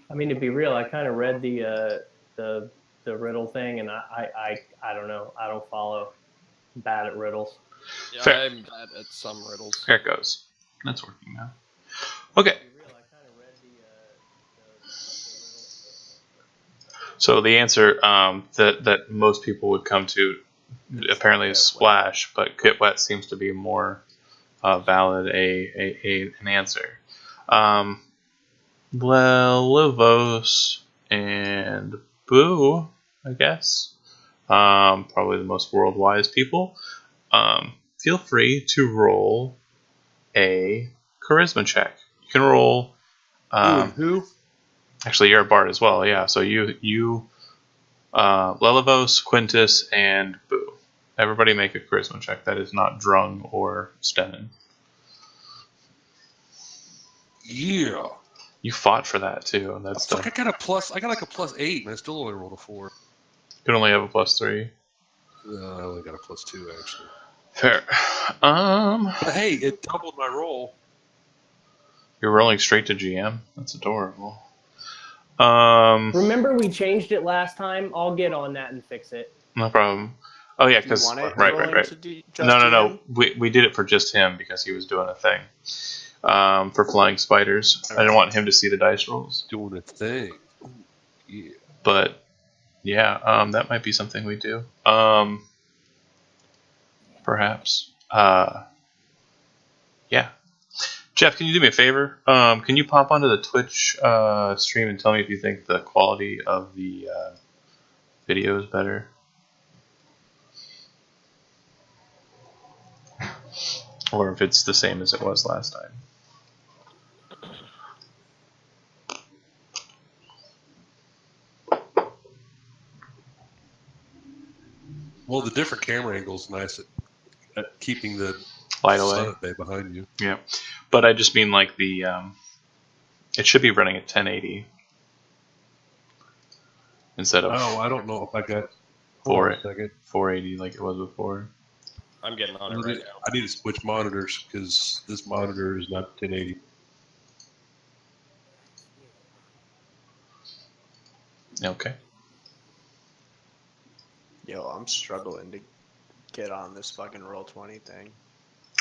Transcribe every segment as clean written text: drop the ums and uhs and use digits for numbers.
I mean, to be real, I kind of read the the riddle thing, and I don't know. I don't follow. I'm bad at riddles. Yeah, Fair. I'm bad at some riddles. There it goes. That's working now. Okay. To be real, I kind of read the riddle. So the answer that most people would come to apparently is splash, but get wet seems to be more valid an answer. Levos and Boo, I guess. Probably the most world-wise people. Feel free to roll a charisma check. You can roll. Who? Actually, you're a bard as well. Yeah. So Lelivos, Quintus, and Boo. Everybody make a charisma check. That is not Drung or Stenin. Yeah. You fought for that too. And that's I got a plus. I got like a +8, and I still only rolled a 4. You can only have a +3. I only got a +2 actually. Fair. But hey, it doubled my roll. You're rolling straight to GM. That's adorable. Remember, we changed it last time. I'll get on that and fix it. No problem. Oh yeah, because right. No. We did it for just him because he was doing a thing. For flying spiders, I didn't want him to see the dice rolls. Doing a thing. Ooh, yeah. But yeah, that might be something we do. Perhaps. Yeah. Jeff, can you do me a favor? Can you pop onto the Twitch stream and tell me if you think the quality of the video is better? Or if it's the same as it was last time. Well, the different camera angle is nice at keeping the light away sun at bay behind you. Yeah, but I just mean like the it should be running at 1080 instead of. Oh, I don't know if I got 480 like it was before. I'm getting on it right now. I need to switch monitors because this monitor is not 1080. Okay. Yo, I'm struggling to get on this fucking Roll20 thing.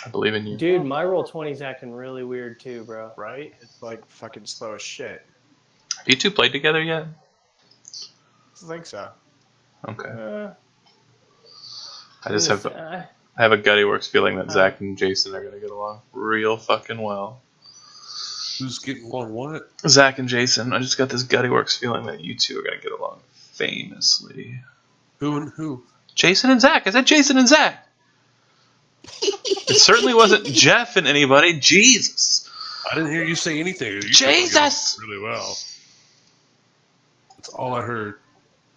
I believe in you. Dude, my Roll20's acting really weird too, bro. Right? It's like fucking slow as shit. Have you two played together yet? I think so. Okay. I just have I have a gutty works feeling that Zach and Jason are gonna get along real fucking well. Who's getting along what? Zach and Jason. I just got this gutty works feeling that you two are gonna get along famously. Who and who? Jason and Zach. I said Jason and Zach. It certainly wasn't Jeff and anybody. Jesus. I didn't hear you say anything. You Jesus. Really well. That's all I heard.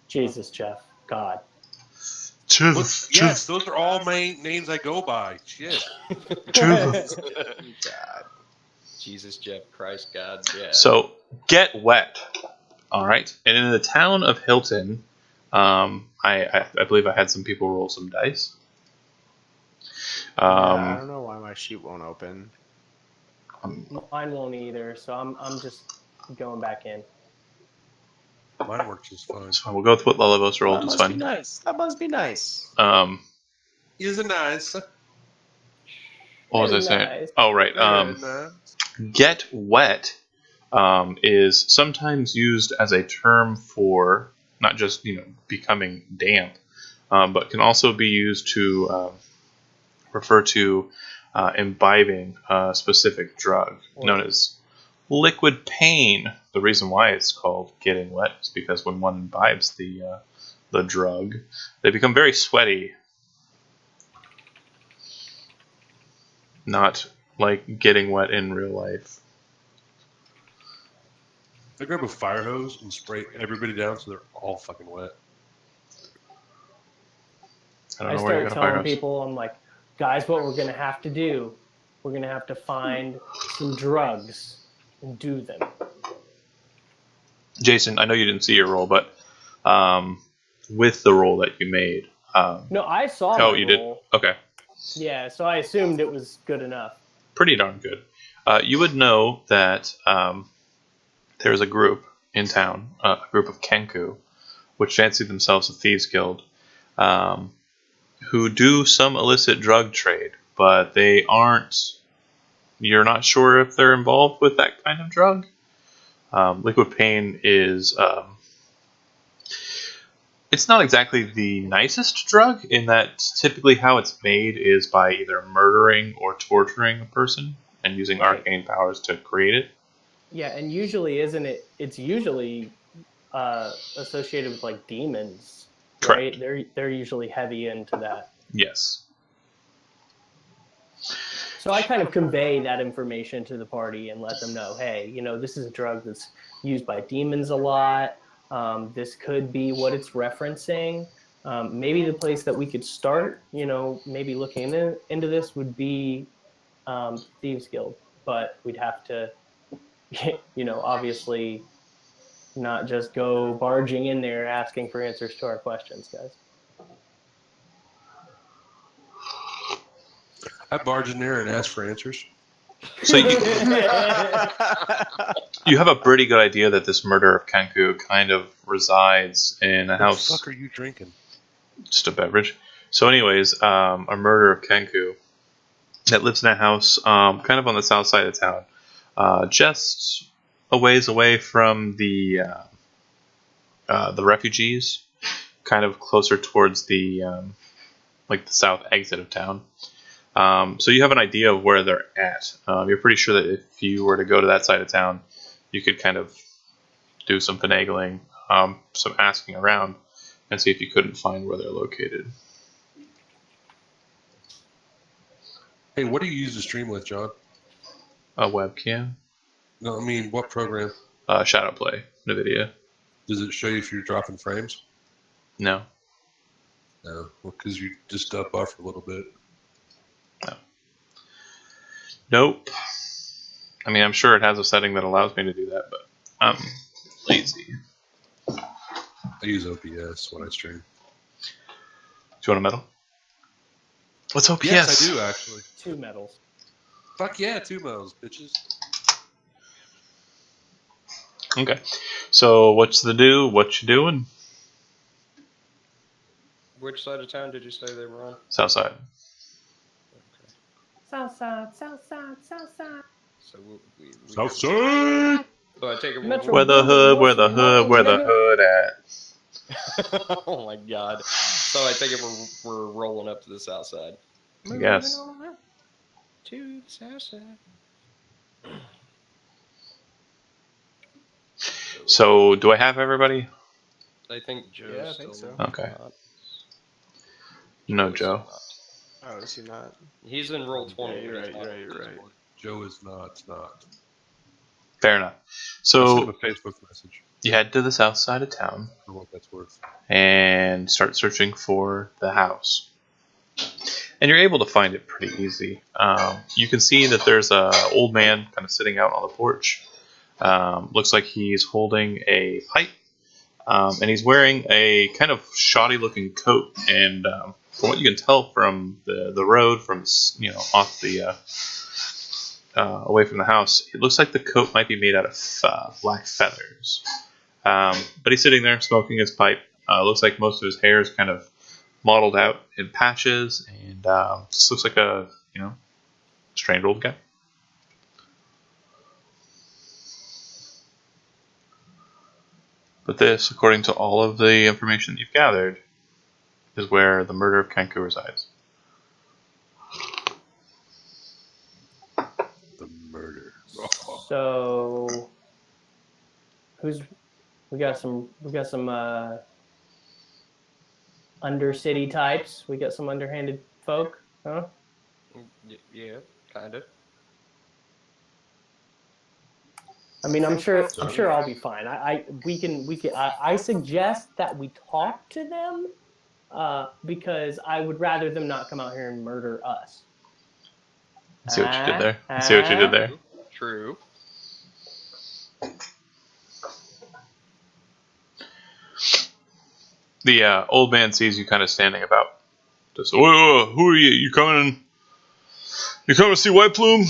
Jesus, Jeff. God. Yes, those are all main names I go by. Shit. God. Jesus, Jeff, Christ, God, yeah. So, get wet. All right. And in the town of Hilton, I believe I had some people roll some dice. I don't know why my sheet won't open. Mine won't either, so I'm just going back in. Mine works just fine. It's fine. We'll go with what Lelivos rolled. It's fine. Nice. That must be nice. Is it nice? What was I saying? Oh, right. Get wet is sometimes used as a term for not just becoming damp, but can also be used to refer to imbibing a specific drug known as liquid pain. The reason why it's called getting wet is because when one imbibes the drug, they become very sweaty. Not like getting wet in real life. I grab a fire hose and spray everybody down so they're all fucking wet. I started telling people, I'm like, guys, what we're going to have to do, we're going to have to find some drugs and do them. Jason, I know you didn't see your roll, but with the roll that you made. No, I saw Oh, you roll. Did? Okay. Yeah, so I assumed it was good enough. Pretty darn good. You would know that there's a group in town, a group of Kenku, which fancy themselves a thieves guild, who do some illicit drug trade, but they aren't. You're not sure if they're involved with that kind of drug. Liquid pain is. It's not exactly the nicest drug in that typically how it's made is by either murdering or torturing a person and using arcane powers to create it. Yeah, and usually, isn't it? It's usually associated with like demons, right? Correct. They're usually heavy into that. Yes. So I kind of convey that information to the party and let them know, hey, this is a drug that's used by demons a lot. This could be what it's referencing. Maybe the place that we could start, maybe looking into this would be Thieves Guild, but we'd have to, obviously not just go barging in there asking for answers to our questions, guys. I barge in there and ask for answers. So you have a pretty good idea that this murder of Kenku kind of resides in a house. What the fuck are you drinking? Just a beverage. So anyways, a murder of Kenku that lives in a house kind of on the south side of town, just a ways away from the refugees, kind of closer towards the the south exit of town. So you have an idea of where they're at. You're pretty sure that if you were to go to that side of town, you could kind of do some finagling, some asking around, and see if you couldn't find where they're located. Hey, what do you use to stream with, John? A webcam? No, I mean, what program? Shadowplay, NVIDIA. Does it show you if you're dropping frames? No. No, because you just buffer a little bit. No. Nope. I mean, I'm sure it has a setting that allows me to do that, but I'm lazy. I use OBS when I stream. Do you want a medal? What's OBS? Yes, I do, actually. 2 medals. Fuck yeah, 2 medals, bitches. Okay. So, what's the do? What you doing? Which side of town did you say they were on? South side. Okay. South side, south side, south side. So we South side! So I take it Where the hood at? Oh my god. So I take it we're rolling up to the south side. I guess. To the south side. So, do I have everybody? I think Joe's Yeah, I think still so. Okay. not. No, Joe's Joe. not. Oh, is he not? He's in roll 20. Yeah, you're but he's right, not you're on right. Discord. Joe is not. Fair enough. I sent him So, a Facebook message you head to the south side of town for what that's worth. and start searching for the house. And you're able to find it pretty easy. You can see that there's an old man kind of sitting out on the porch. Looks like he's holding a pipe, and he's wearing a kind of shoddy-looking coat. And from what you can tell from the road, from off the away from the house, it looks like the coat might be made out of black feathers. But he's sitting there smoking his pipe. Looks like most of his hair is kind of mottled out in patches, and just looks like a strange old guy. But this, according to all of the information that you've gathered, is where the murder of Kenku resides. The murder. So, we got some undercity types. We got some underhanded folk, huh? Yeah, kind of. I mean, I'm sure I'll be fine. I suggest that we talk to them, because I would rather them not come out here and murder us. See what you did there? See what you did there? True. The old man sees you kind of standing about. Just, whoa, who are you? You coming to see White Plume?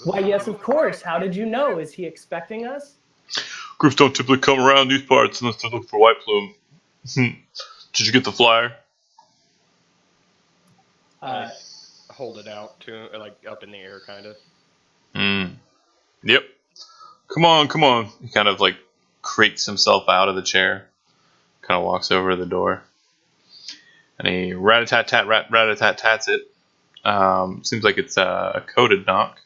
Why, yes, of course. How did you know? Is he expecting us? Groups don't typically come around these parts unless they're looking for White Plume. Did you get the flyer? Hold it out to like up in the air, kind of. Yep. Come on. He kind of like creaks himself out of the chair. Kind of walks over to the door. And he rat-a-tat-tat-tats it. Seems like it's a coded knock.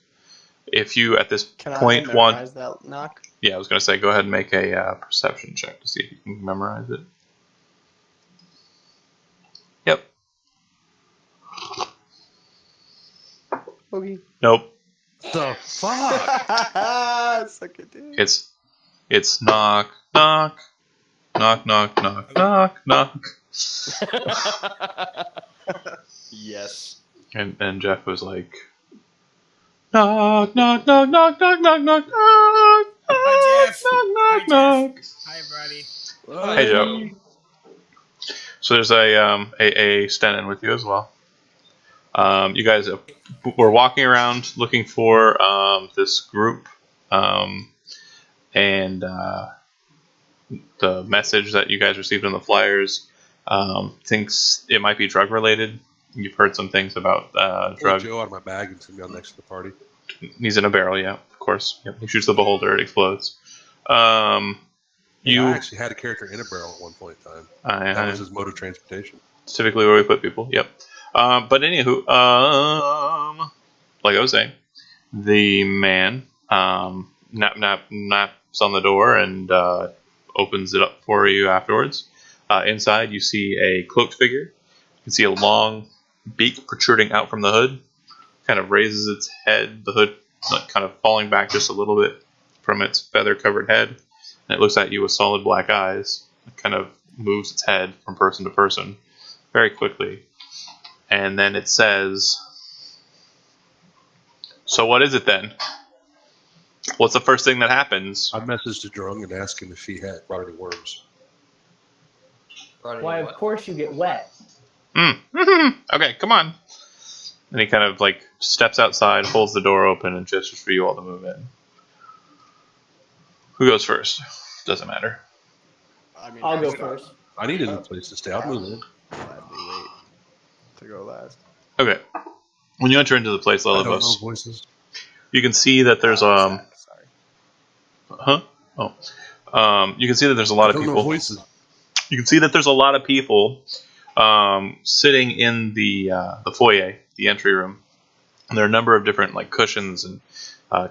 If you, at this point, memorize that knock? Yeah, I was going to say, go ahead and make a perception check to see if you can memorize it. Yep. Okay. Nope. The fuck? Suck it, dude. It's knock, knock, knock, knock, knock, knock, knock. Yes. And Jeff was like, knock, knock, knock, knock, knock, knock, knock, knock. Hi, Jeff. Knock, knock, knock. Hi, everybody. Hey, Joe. So there's a stand-in with you as well. You guys were walking around looking for this group, and the message that you guys received on the flyers thinks it might be drug-related. You've heard some things about drug. Joe out of my bag and send me on next to the party. He's in a barrel, yeah, of course. Yep. He shoots the beholder, it explodes. I actually had a character in a barrel at one point in time. That was his mode of transportation. It's typically where we put people, yep. But anywho, like I was saying, the man naps on the door and opens it up for you afterwards. Inside, you see a cloaked figure. You can see a long beak protruding out from the hood. Kind of raises its head, the hood kind of falling back just a little bit from its feather-covered head. And it looks at you with solid black eyes. It kind of moves its head from person to person very quickly. And then it says, "So what is it then? What's the first thing that happens?" I messaged Drung and asked him if he had brought any worms. Why, of course you get wet. Okay, come on. And he kind of like steps outside, holds the door open, and gestures for you all to move in. Who goes first? Doesn't matter. I'll go first. I need a new place to stay. I'll move in. Gladly wait to go last. Okay. When you enter into the place, I don't know Lelibos, voices. you can see that there's Sorry. you can see that there's a lot of I don't know people. voices. You can see that there's a lot of people sitting in the foyer, the entry room. And there are a number of different like cushions and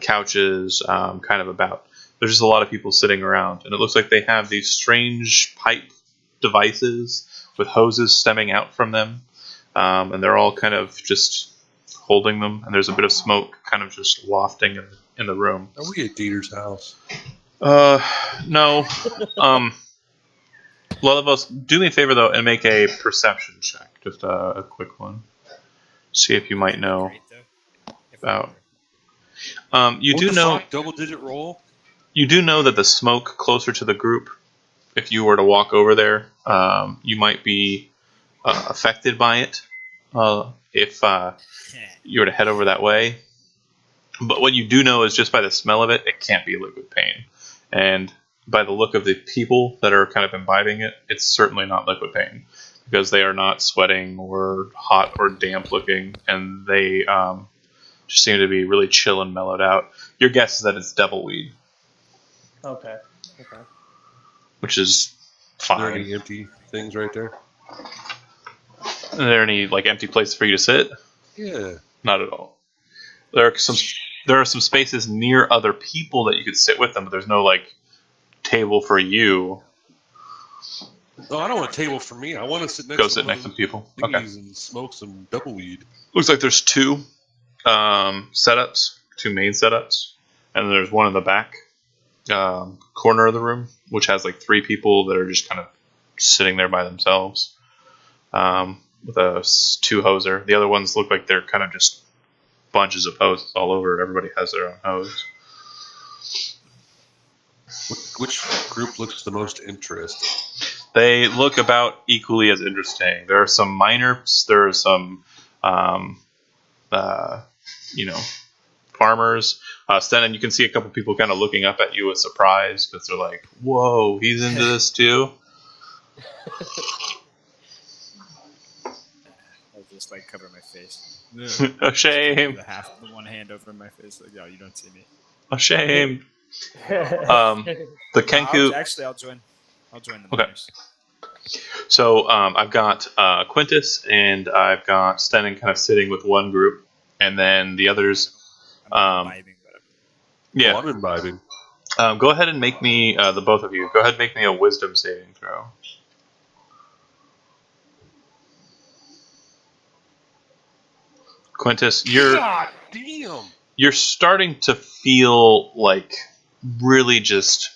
couches kind of about. There's just a lot of people sitting around, and it looks like they have these strange pipe devices with hoses stemming out from them, and they're all kind of just holding them. And there's a bit of smoke kind of just wafting in the room. Are we at Dieter's house? No. Lelibos, do me a favor though and make a perception check, just a quick one. See if you might know about. You do know double-digit roll. You do know that the smoke closer to the group, if you were to walk over there, you might be affected by it. If you were to head over that way. But what you do know is just by the smell of it, it can't be liquid pain. And by the look of the people that are kind of imbibing it, it's certainly not liquid pain. Because they are not sweating or hot or damp looking, and they just seem to be really chill and mellowed out. Your guess is that it's devilweed. Okay. Which is Are there fine. any empty things right there? Are there any like empty places for you to sit? Yeah. Not at all. There are some spaces near other people that you could sit with them, but there's no like table for you. No, I don't want a table for me. I want to sit next Go to sit one next of to people. those Okay. thingies and smoke some doubleweed. Looks like there's two setups, two main setups, and there's one in the back corner of the room, which has like three people that are just kind of sitting there by themselves with a two hoser. The other ones look like they're kind of just bunches of hoses all over. Everybody has their own hose. Which group looks the most interesting? They look about equally as interesting. There are some minors. There are some, farmers. Sten, you can see a couple people kind of looking up at you with surprise because they're like, "Whoa, he's into this too." I'll just like cover my face. A shame. The one hand over my face, like, yo, you don't see me. A shame. The Kenku. I'll join. I'll join the Okay. miners. So I've got Quintus and I've got Stenin kind of sitting with one group, and then the others. I'm imbibing, but Yeah. Oh, I'm imbibing. Go ahead and make me the both of you. Go ahead and make me a wisdom saving throw. Quintus, God damn. you're starting to feel like really just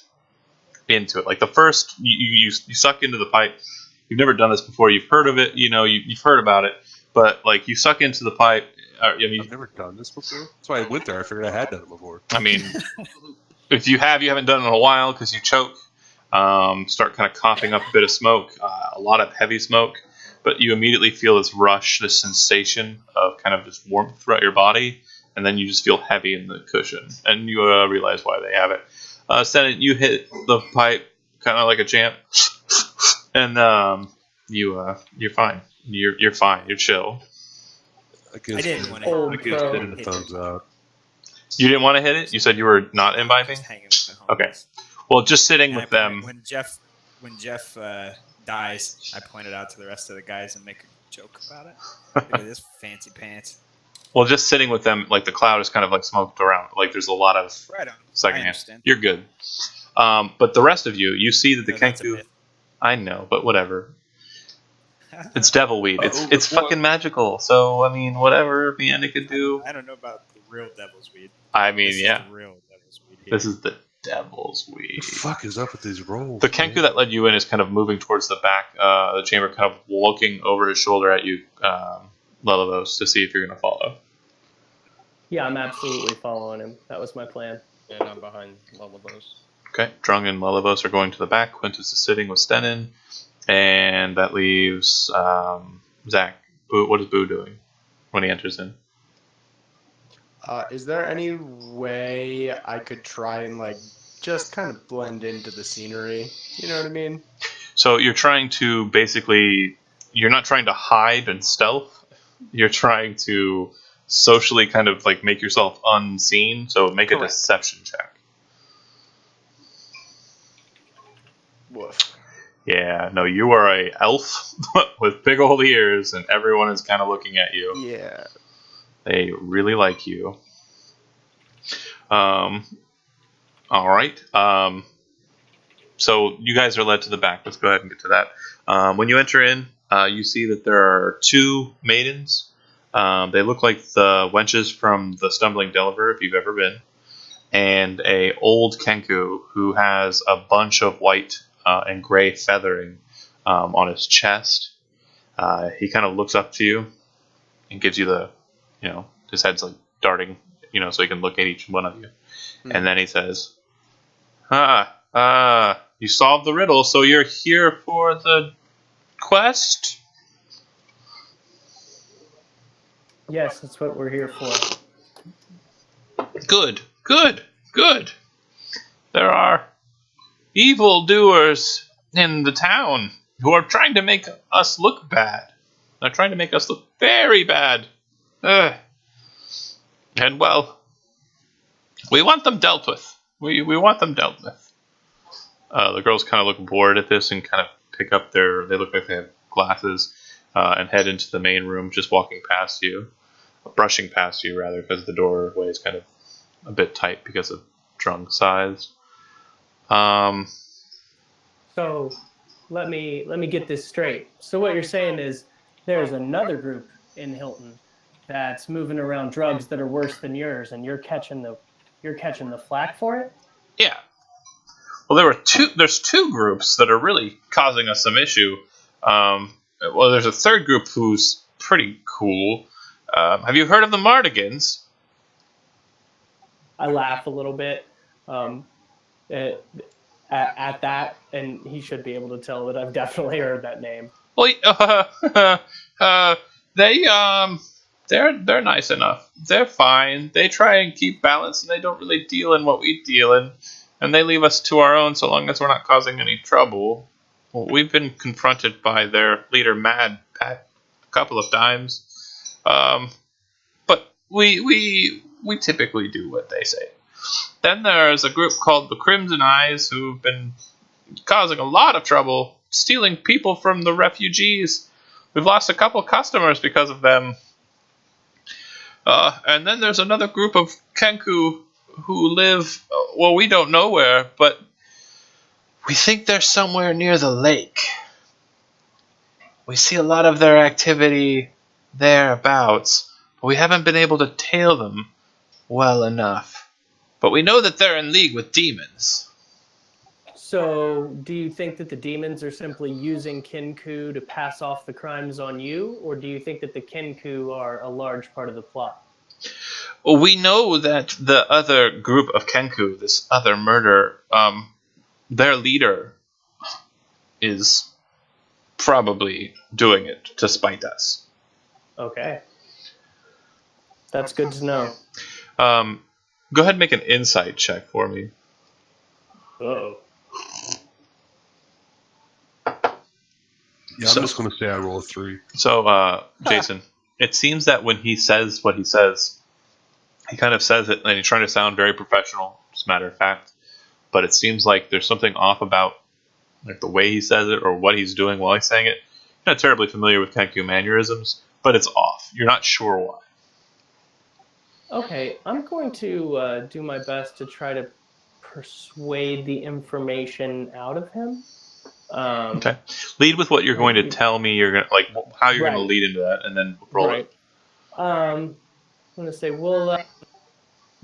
into it. Like the first, you suck into the pipe. You've never done this before. You've heard of it. You know, you've heard about it. But like you suck into the pipe. I've never done this before. That's why I went there. I figured I had done it before. I mean, if you haven't done it in a while because you choke. Start kind of coughing up a bit of smoke, a lot of heavy smoke. But you immediately feel this rush, this sensation of kind of just warmth throughout your body, and then you just feel heavy in the cushion, and you realize why they have it. Senate, you hit the pipe kind of like a champ, and you're fine. You're fine. You're chill. I didn't want to. I guess hitting the thumbs up. You didn't want to hit it. You said you were not imbibing. Just hanging with the homies. Okay. Well, just sitting And with them. When Jeff dies, I point it out to the rest of the guys and make a joke about it. Look at this fancy pants. Well, just sitting with them, like the cloud is kind of like smoked around. Like there's a lot of Right on. secondhand. I understand. You're good. But the rest of you see that the No, that's a Kenku. myth. I know, but whatever. It's devil weed. It's fucking magical. So I mean, whatever Vienna could do. I don't know about the real devil's weed. I mean, This yeah. is the real devil's weed here. This is the devil's weed. What the fuck is up with these rolls? The Kenku that led you in is kind of moving towards the back of the chamber, kind of looking over his shoulder at you, Lelavos, to see if you're going to follow. Yeah, I'm absolutely following him. That was my plan. And I'm behind Lullabos. Okay, Drung and Lelavos are going to the back. Quintus is sitting with Stenin, and that leaves Zach. Boo, what is Boo doing when he enters in? Is there any way I could try and like just kind of blend into the scenery? You know what I mean? So you're trying to basically, you're not trying to hide and stealth. You're trying to socially kind of like make yourself unseen. So make a deception check. Woof. Yeah, no, you are a elf with big old ears, and everyone is kind of looking at you. Yeah. They really like you. All right. So you guys are led to the back. Let's go ahead and get to that. When you enter in, you see that there are two maidens. They look like the wenches from the Stumbling Delver, if you've ever been, and a old Kenku who has a bunch of white and gray feathering on his chest. He kind of looks up to you and gives you the, his head's like darting, so he can look at each one of you. And then he says, you solved the riddle, so you're here for the quest? Yes, that's what we're here for. Good. There are evildoers in the town who are trying to make us look bad. They're trying to make us look very bad. And well, we want them dealt with. We want them dealt with. The girls kind of look bored at this and kind of pick up they look like they have glasses, and head into the main room, just brushing past you rather, because the doorway is kind of a bit tight because of drunk size. So let me get this straight. So what you're saying is there's another group in Hilton that's moving around drugs that are worse than yours, and you're catching the flack for it? Yeah. Well, there's two groups that are really causing us some issue. Well, there's a third group who's pretty cool. Have you heard of the Mardigans? I laugh a little bit at that, and he should be able to tell that I've definitely heard that name. Well, they're nice enough. They're fine. They try and keep balance, and they don't really deal in what we deal in. And they leave us to our own so long as we're not causing any trouble. Well, we've been confronted by their leader, Mad Pat, a couple of times. But we typically do what they say. Then there's a group called the Crimson Eyes who've been causing a lot of trouble, stealing people from the refugees. We've lost a couple customers because of them. And then there's another group of Kenku who live, well, we don't know where, but we think they're somewhere near the lake. We see a lot of their activity thereabouts, but we haven't been able to tail them well enough. But we know that they're in league with demons. So, do you think that the demons are simply using Kenku to pass off the crimes on you, or do you think that the Kenku are a large part of the plot? Well, we know that the other group of Kenku, this other murder, their leader is probably doing it to spite us. Okay. That's good to know. Go ahead and make an insight check for me. Uh-oh. Yeah, I'm just going to say I roll a 3. So, Jason, it seems that when he says what he says, he kind of says it, and he's trying to sound very professional, as a matter of fact. But it seems like there's something off about like the way he says it or what he's doing while he's saying it. You're not terribly familiar with Kenku mannerisms, but it's off. You're not sure why. Okay, I'm going to do my best to try to persuade the information out of him. Okay. Lead with what you're going to tell me. You're gonna like how you're going to lead into that, and then roll it. I'm going to say, well,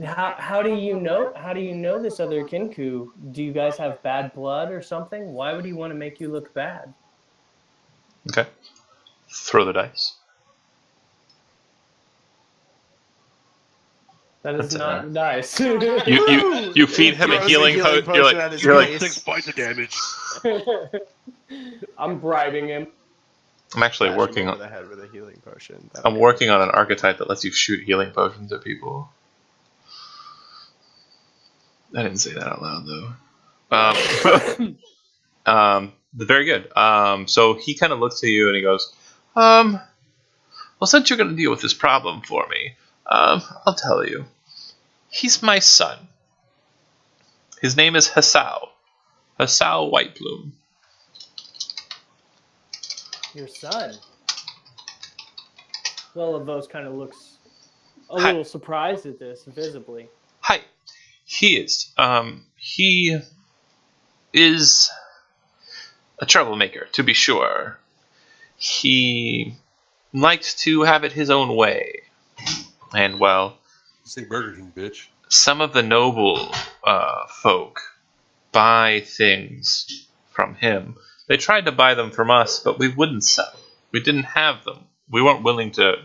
how do you know? How do you know this other Kenku? Do you guys have bad blood or something? Why would he want to make you look bad? Okay. Throw the dice. That is not nice. You feed him a healing potion. You're like 6 points of damage. I'm bribing him. I'm actually working on the head with a healing potion. I'm working on an archetype that lets you shoot healing potions at people. I didn't say that out loud though. Very good. So he kind of looks at you and he goes, well, since you're going to deal with this problem for me, I'll tell you. He's my son. His name is Hasao. Hasao Whiteplume. Your son? Well, Lavos kind of looks a little surprised at this, visibly. Hi. He is. He is a troublemaker, to be sure. He likes to have it his own way. And, well... Say Burger King, bitch. Some of the noble folk buy things from him. They tried to buy them from us, but we wouldn't sell. We didn't have them. We weren't willing to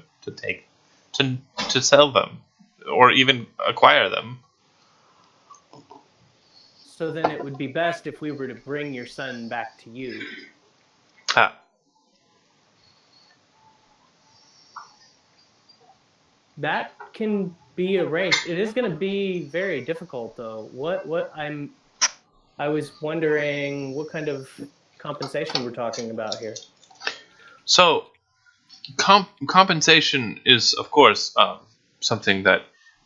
sell them or even acquire them. So then it would be best if we were to bring your son back to you. That can be arranged. It is going to be very difficult, though. I was wondering what kind of compensation we're talking about here. So, compensation is, of course, something that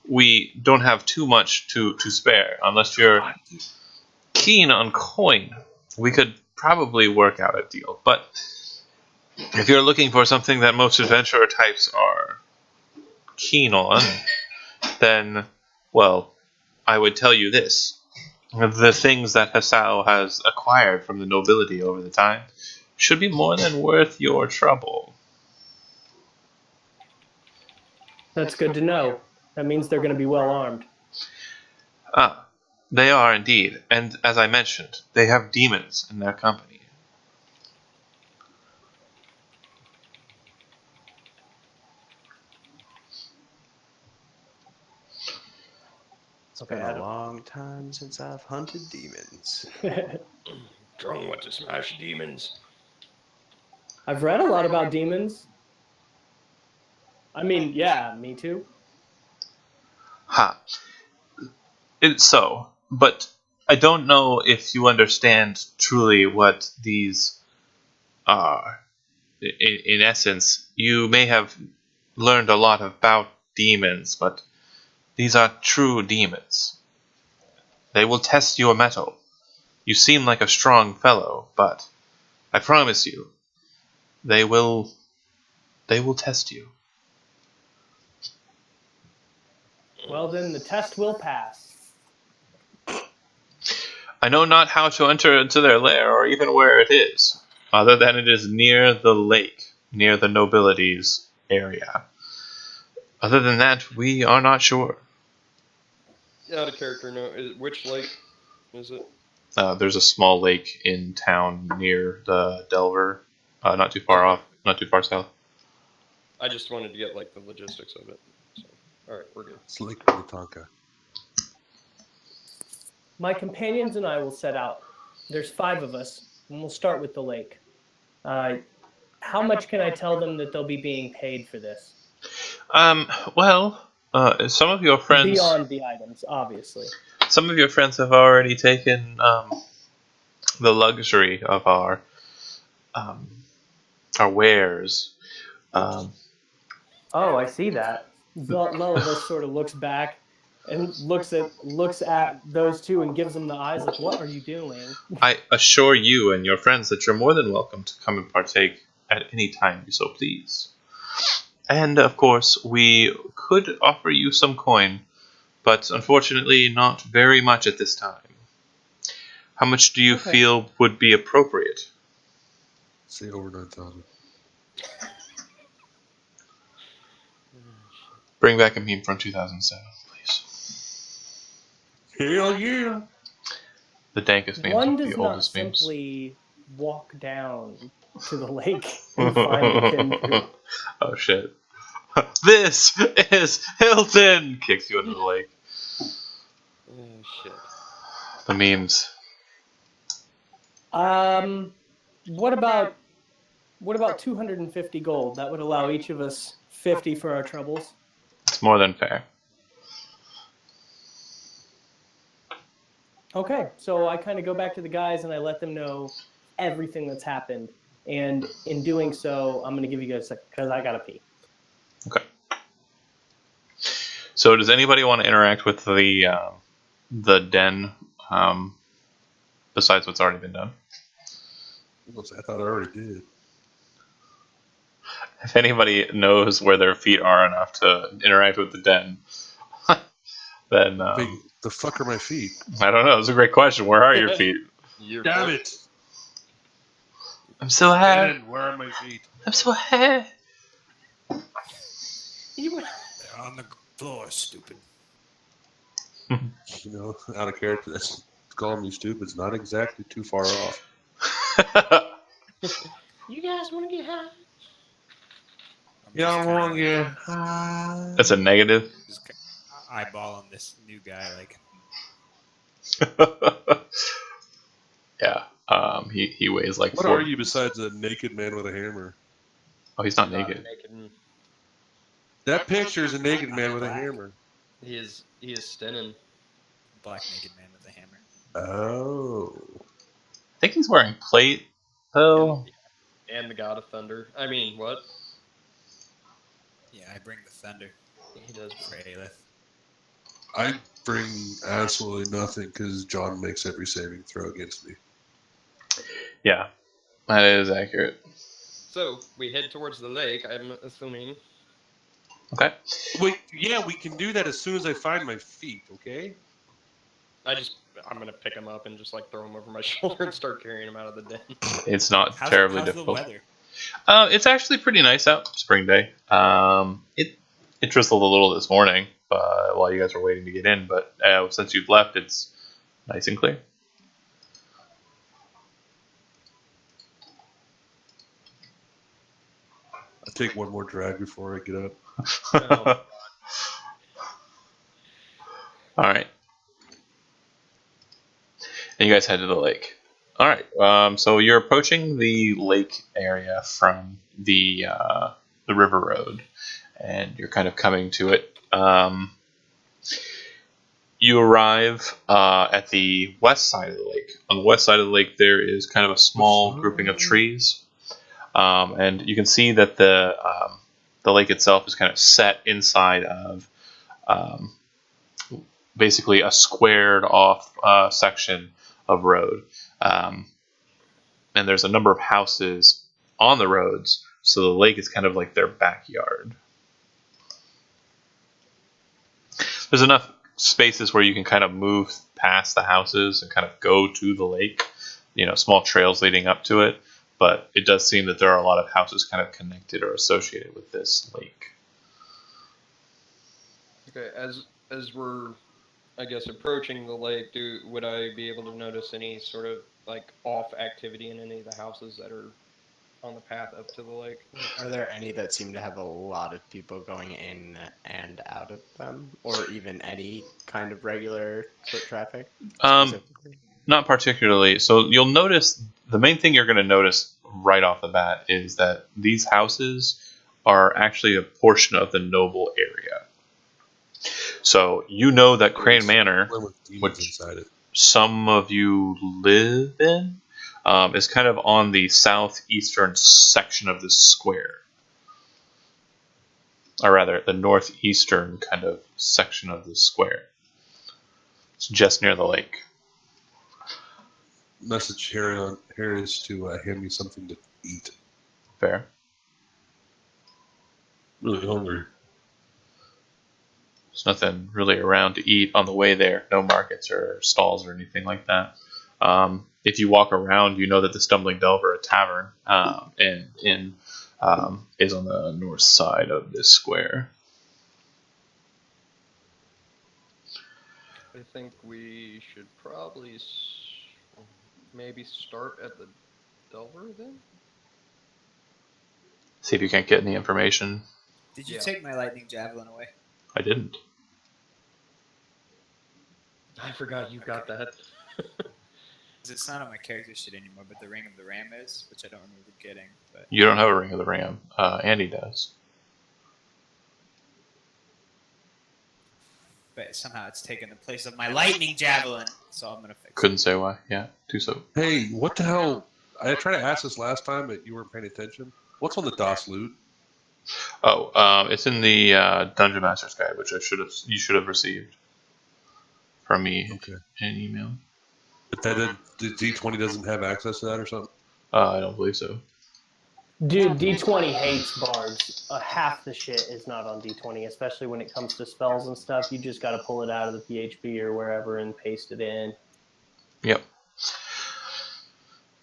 we don't have too much to spare. Unless you're keen on coin, we could probably work out a deal. But if you're looking for something that most adventurer types are keen on, then, well, I would tell you this. The things that Hasao has acquired from the nobility over the time should be more than worth your trouble. That's good to know. That means they're going to be well armed. They are indeed. And as I mentioned, they have demons in their company. It's been a long time since I've hunted demons. Drunk want to smash demons. I've read a lot about demons. I mean, yeah, me too. Ha. It's so, but I don't know if you understand truly what these are. In essence, you may have learned a lot about demons, but these are true demons. They will test your mettle. You seem like a strong fellow, but I promise you, they will test you. Well, then the test will pass. I know not how to enter into their lair or even where it is, other than it is near the lake, near the nobilities area. Other than that, we are not sure. Out of character, no. Which lake is it? There's a small lake in town near the Delver, not too far off, not too far south. I just wanted to get like the logistics of it. So, all right, we're good. It's Lake Minnetonka. My companions and I will set out. There's 5 of us, and we'll start with the lake. How much can I tell them that they'll be being paid for this? Well, some of your friends... Beyond the items, obviously. Some of your friends have already taken the luxury of our wares. Oh, I see that. Lullabus sort of looks back and looks at those two and gives them the eyes like, what are you doing? I assure you and your friends that you're more than welcome to come and partake at any time you so please. And, of course, we could offer you some coin, but unfortunately not very much at this time. How much do you feel would be appropriate? Say over 9,000. Bring back a meme from 2007, please. Hell yeah! The dankest memes One with does the not oldest memes. simply walk down to the lake and find the Kinpu. Oh shit. This is Hilton! Kicks you into the lake. Oh shit. The memes. What about 250 gold? That would allow each of us 50 for our troubles. It's more than fair. Okay, so I kind of go back to the guys and I let them know everything that's happened. And in doing so, I'm going to give you guys a second because I got to pee. Okay. So does anybody want to interact with the den besides what's already been done? I thought I already did. If anybody knows where their feet are enough to interact with the den, then... Wait, the fuck are my feet? I don't know. It's a great question. Where are your feet? Damn it! I'm so happy. Where are my feet? I'm so happy. They're on the floor, stupid. You know, out of character, that's calling me stupid. It's not exactly too far off. You guys want to get high? Yeah, I want to get high. That's a negative. Just eyeballing this new guy, like. Yeah. He weighs like. What are you besides a naked man with a hammer? Oh, he's not naked. That picture is a naked man with a hammer. He is Stenin. Black naked man with a hammer. Oh. I think he's wearing plate, though. And the God of Thunder. I mean, what? Yeah, I bring the thunder. He does. For Aelith. I bring absolutely nothing because John makes every saving throw against me. Yeah, that is accurate. So, we head towards the lake, I'm assuming. Okay. Wait, yeah, we can do that as soon as I find my feet, okay? I'm going to pick him up and just like throw him over my shoulder and start carrying him out of the den. It's not terribly how's difficult. The weather? It's actually pretty nice out, spring day. It drizzled a little this morning while you guys were waiting to get in, but since you've left, it's nice and clear. I'll take one more drag before I get up. All right. And you guys head to the lake. All right. So you're approaching the lake area from the river road, and you're kind of coming to it. You arrive at the west side of the lake. On the west side of the lake, there is kind of a small grouping of trees, and you can see that the lake itself is kind of set inside of basically a squared off section of road, and there's a number of houses on the roads, so the lake is kind of like their backyard. There's enough spaces where you can kind of move past the houses and kind of go to the lake, small trails leading up to it, but it does seem that there are a lot of houses kind of connected or associated with this lake. Okay, as we're, I guess, approaching the lake, would I be able to notice any sort of like off activity in any of the houses that are on the path up to the lake? Are there any that seem to have a lot of people going in and out of them, or even any kind of regular foot traffic? Not particularly. So you'll notice, the main thing you're going to notice right off the bat is that these houses are actually a portion of the noble area. So you know that Crane Manor, which some of you live in, is kind of on the southeastern section of this square. Or rather, the northeastern kind of section of the square. It's just near the lake. Message here is to hand me something to eat. Fair. Really hungry. There's nothing really around to eat on the way there. No markets or stalls or anything like that. If you walk around, you know that the Stumbling Delver, a tavern, and inn, is on the north side of this square. I think we should probably maybe start at the Delver then? See if you can't get any information. Did you take my lightning javelin away? I didn't. I forgot you got that. It's not on my character sheet anymore, but the Ring of the Ram is, which I don't remember getting. But You don't have a Ring of the Ram. Andy does. But somehow it's taken the place of my lightning javelin, so I'm gonna fix Couldn't say why. Yeah, do so. Hey, what the hell? I tried to ask this last time, but you weren't paying attention. What's on the DOS loot? Oh, it's in the Dungeon Master's Guide, which you should have received from me in an email. But the D20 doesn't have access to that or something? I don't believe so. Dude, D20 hates bards. Half the shit is not on D20, especially when it comes to spells and stuff. You just got to pull it out of the PHP or wherever and paste it in. Yep.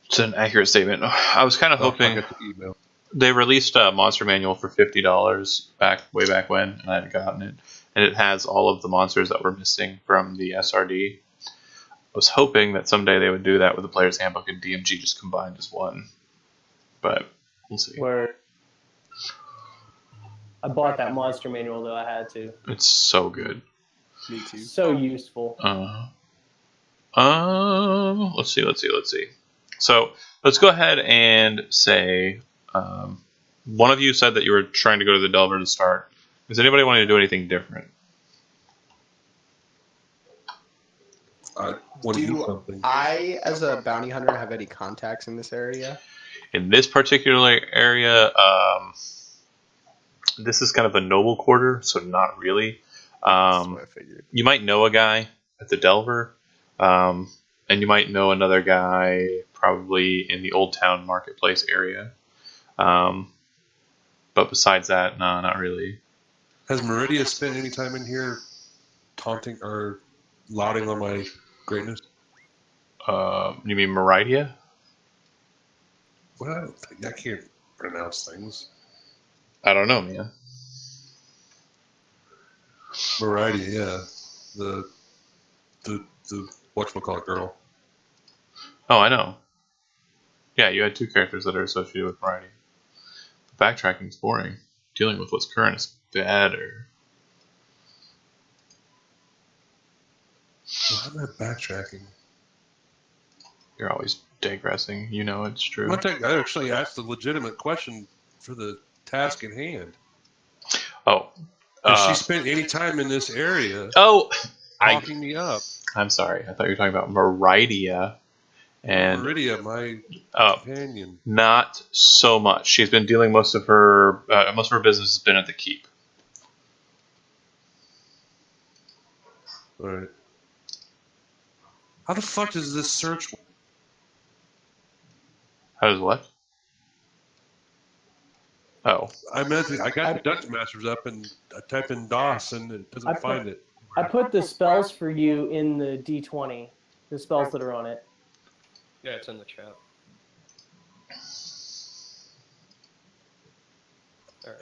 It's an accurate statement. I was kind of hoping... I got the email. They released a monster manual for $50 way back when, and I had gotten it. And it has all of the monsters that were missing from the SRD. I was hoping that someday they would do that with the Player's Handbook and DMG just combined as one. But we'll see. I bought that monster manual, though I had to. It's so good. Me too. So useful. Let's see. So let's go ahead and say... one of you said that you were trying to go to the Delver to start. Is anybody wanting to do anything different? Do I, as a bounty hunter, have any contacts in this area? In this particular area, this is kind of a noble quarter, so not really. That's what I figured. You might know a guy at the Delver, and you might know another guy probably in the Old Town Marketplace area. But besides that, no, not really. Has Meridia spent any time in here taunting or lauding on my greatness? You mean Meridia? Well, I can't pronounce things. I don't know, man. Meridia, yeah. The whatchamacallit girl. Oh, I know. Yeah, you had two characters that are associated with Meridia. Backtracking is boring. Dealing with what's current is better. Why am I backtracking? You're always digressing. You know it's true. I actually asked a legitimate question for the task in hand. Oh. Has she spent any time in this area? Oh, talking me up. I'm sorry. I thought you were talking about Meridia. And Meridia, my companion. Not so much. She's been dealing most of her business has been at the keep. All right. How the fuck does this search work? How does what? Oh. I got the Dungeon Masters up and I type in DOS and it doesn't find it. I put the spells for you in the D20. The spells that are on it. Yeah, it's in the chat. All right.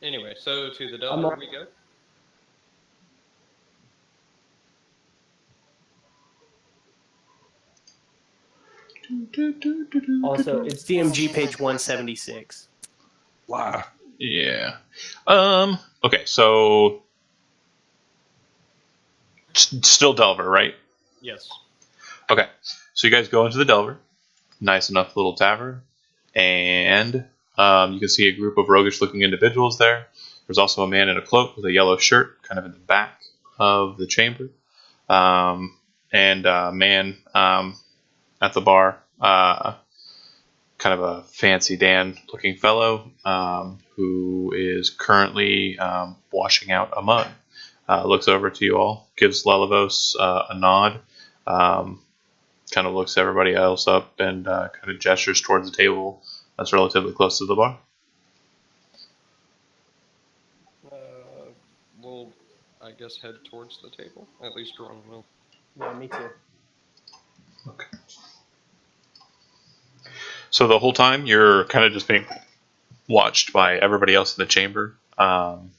Anyway, so to the Delver we go. Also, it's DMG page 176. Wow. Yeah. Okay, so still Delver, right? Yes. Okay. So you guys go into the Delver. Nice enough little tavern. And you can see a group of roguish-looking individuals there. There's also a man in a cloak with a yellow shirt kind of in the back of the chamber. And a man at the bar, kind of a fancy Dan-looking fellow who is currently washing out a mug. Looks over to you all, gives Lelivos a nod, kind of looks everybody else up, and kind of gestures towards the table that's relatively close to the bar. We'll, I guess, head towards the table. At least Ron will. Yeah, me too. Okay. So the whole time you're kind of just being watched by everybody else in the chamber, and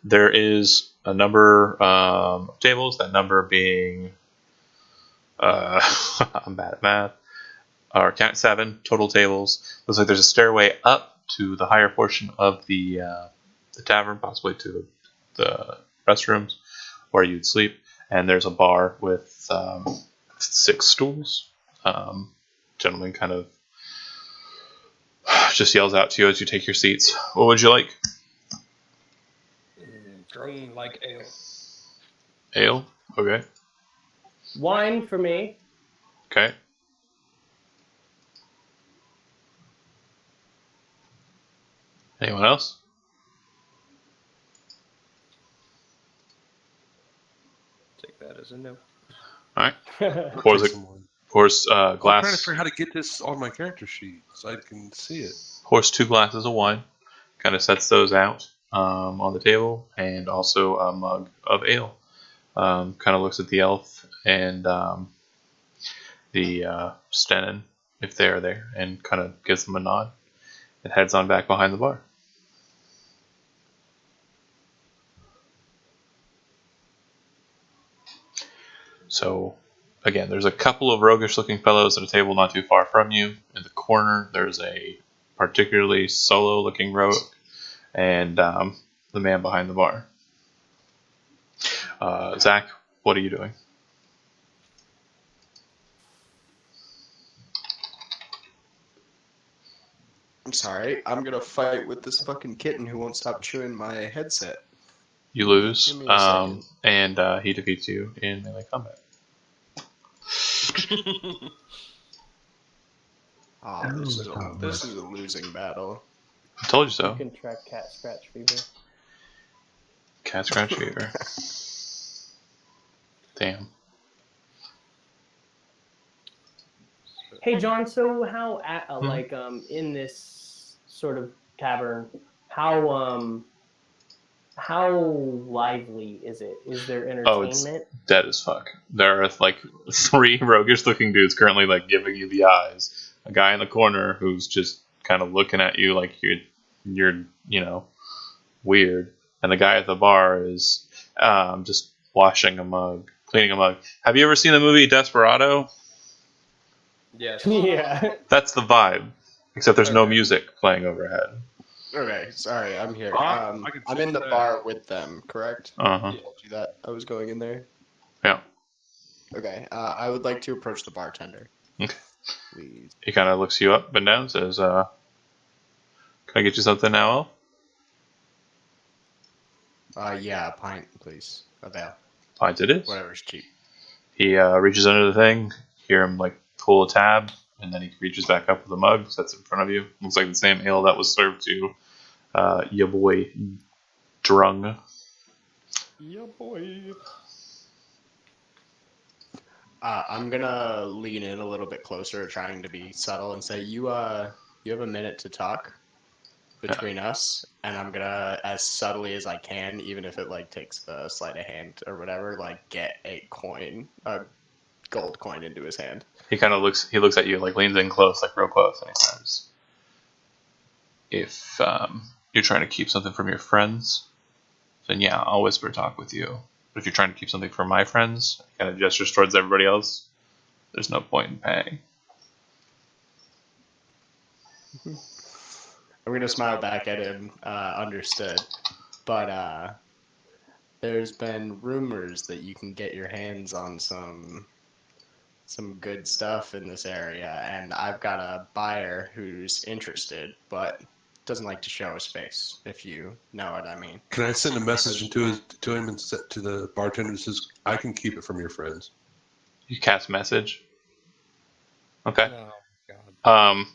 there is a number of tables. That number being, I'm bad at math. Or count 7 total tables. Looks like there's a stairway up to the higher portion of the tavern, possibly to the restrooms where you'd sleep. And there's a bar with 6 stools. Gentleman kind of just yells out to you as you take your seats. What would you like? Drunk like ale. Ale? Okay. Wine for me. Okay. Anyone else? Take that as a no. All right. Pours glass. I'm trying to figure out how to get this on my character sheet so I can see it. Pours 2 glasses of wine. Kind of sets those out on the table, and also a mug of ale. Kind of looks at the elf and the Stenin, if they are there, and kind of gives them a nod and heads on back behind the bar. So, again, there's a couple of roguish-looking fellows at a table not too far from you. In the corner, there's a particularly solo-looking rogue, and the man behind the bar. Zach, what are you doing? I'm sorry. I'm gonna fight with this fucking kitten who won't stop chewing my headset. You lose, Give me a second. and he defeats you in melee combat. This is a losing battle. I told you so. You can track cat scratch fever. Cat scratch fever. Damn. Hey John, so how like in this sort of tavern, how lively is it? Is there entertainment? Oh, it's dead as fuck. There are like 3 roguish-looking dudes currently like giving you the eyes. A guy in the corner who's just kind of looking at you like you're weird, and the guy at the bar is just washing a mug, cleaning a mug. Have you ever seen the movie Desperado? Yes. Yeah. That's the vibe, except there's no music playing overhead. Okay, sorry, I'm here. I can I'm in the bar with them, correct? Uh-huh. I told you that I was going in there. Yeah. Okay, I would like to approach the bartender. Okay. Please. He kind of looks you up and down, says, Can I get you something now, Al? Yeah, a pint, please. Avail. Pint it is. Whatever's cheap. He reaches under the thing. Hear him like pull a tab, and then he reaches back up with a mug, sets it in front of you. Looks like the same ale that was served to your boy Drung. Yeah, boy. I'm gonna lean in a little bit closer, trying to be subtle, and say, you have a minute to talk between us, and I'm gonna, as subtly as I can, even if it like takes the sleight of hand or whatever, like get a gold coin into his hand. He kind of looks at you, like leans in close, like real close, and he says, if you're trying to keep something from your friends, then yeah, I'll whisper talk with you. But if you're trying to keep something from my friends, he kind of gestures towards everybody else, there's no point in paying. I'm gonna smile back at him, understood. But there's been rumors that you can get your hands on some good stuff in this area, and I've got a buyer who's interested, but doesn't like to show his face, if you know what I mean. Can I send a message to him and set to the bartender that says, I can keep it from your friends? You cast message. Okay. Oh, God.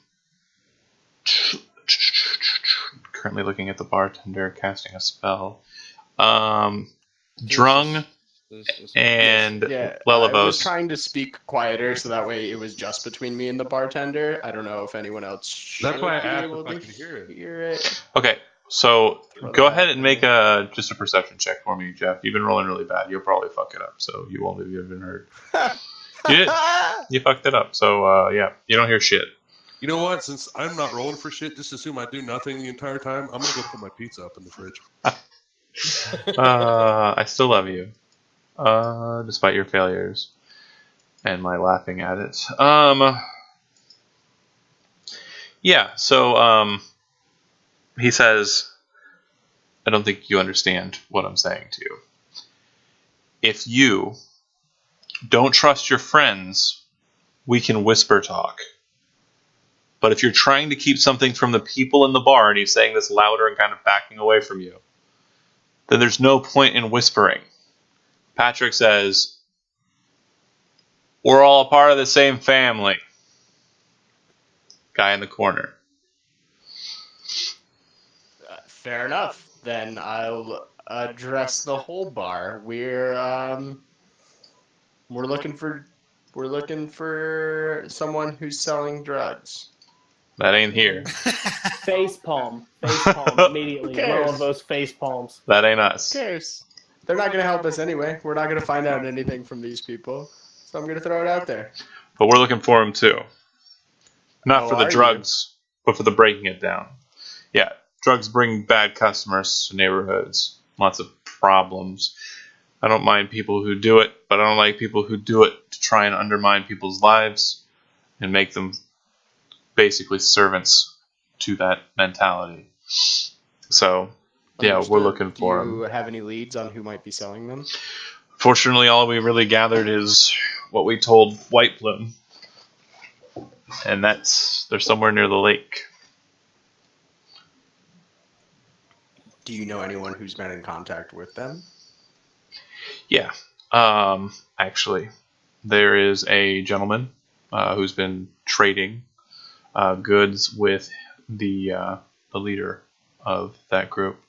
Currently looking at the bartender, casting a spell. Drung and Yeah, I Lelibos. was trying to speak quieter so that way it was just between me and the bartender. I don't know if anyone else should That's why I be asked able if I to could hear it. hear it. Okay, so go ahead and make just a perception check for me, Jeff. You've been rolling really bad. You'll probably fuck it up, so you won't have even heard. You did. You fucked it up. So yeah, you don't hear shit. You know what? Since I'm not rolling for shit, just assume I do nothing the entire time. I'm gonna go put my pizza up in the fridge. I still love you, despite your failures and my laughing at it. Yeah. So he says, "I don't think you understand what I'm saying to you. If you don't trust your friends, we can whisper talk. But if you're trying to keep something from the people in the bar," and he's saying this louder and kind of backing away from you, "then there's no point in whispering." Patrick says, "We're all a part of the same family." Guy in the corner. Fair enough. Then I'll address the whole bar. We're looking for someone who's selling drugs. That ain't here. Face palm immediately. Who cares? One of those face palms. That ain't us. Who cares? They're not going to help us anyway. We're not going to find out anything from these people. So I'm going to throw it out there. But we're looking for him too. Not Oh, for the are drugs, but for the breaking it down. Yeah, drugs bring bad customers to neighborhoods. Lots of problems. I don't mind people who do it, but I don't like people who do it to try and undermine people's lives and make them basically servants to that mentality. So, yeah, Understood. we're looking for Do you him. have any leads on who might be selling them? Fortunately, all we really gathered is what we told White Plume. And they're somewhere near the lake. Do you know anyone who's been in contact with them? Yeah. Actually, there is a gentleman who's been trading goods with the leader of that group.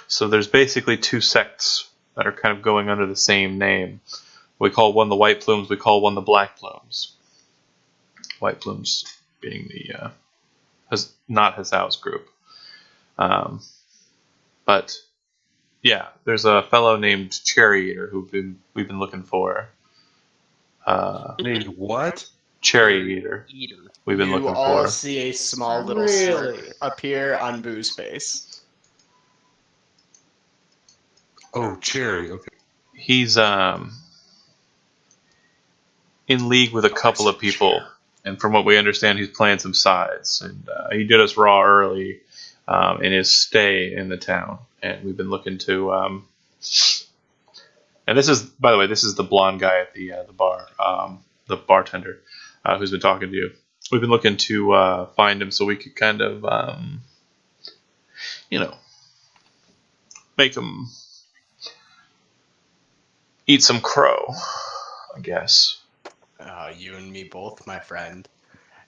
So there's basically two sects that are kind of going under the same name. We call one the White Plumes, we call one the Black Plumes. White Plumes being the not Hassau's group. But yeah, there's a fellow named Cherry Eater we've been looking for. Named what? Cherry Eater. We've been looking You all for. see a small little Really? smirk appear on Boo's face. Oh, Cherry. Okay. He's in league with a couple of people, and from what we understand, he's playing some sides. And he did us raw early in his stay in the town, and we've been looking to. And this is, by the way, this is the blonde guy at the bar, the bartender, who's been talking to you. we've been looking to find him so we could kind of, make him eat some crow, I guess. You and me both, my friend.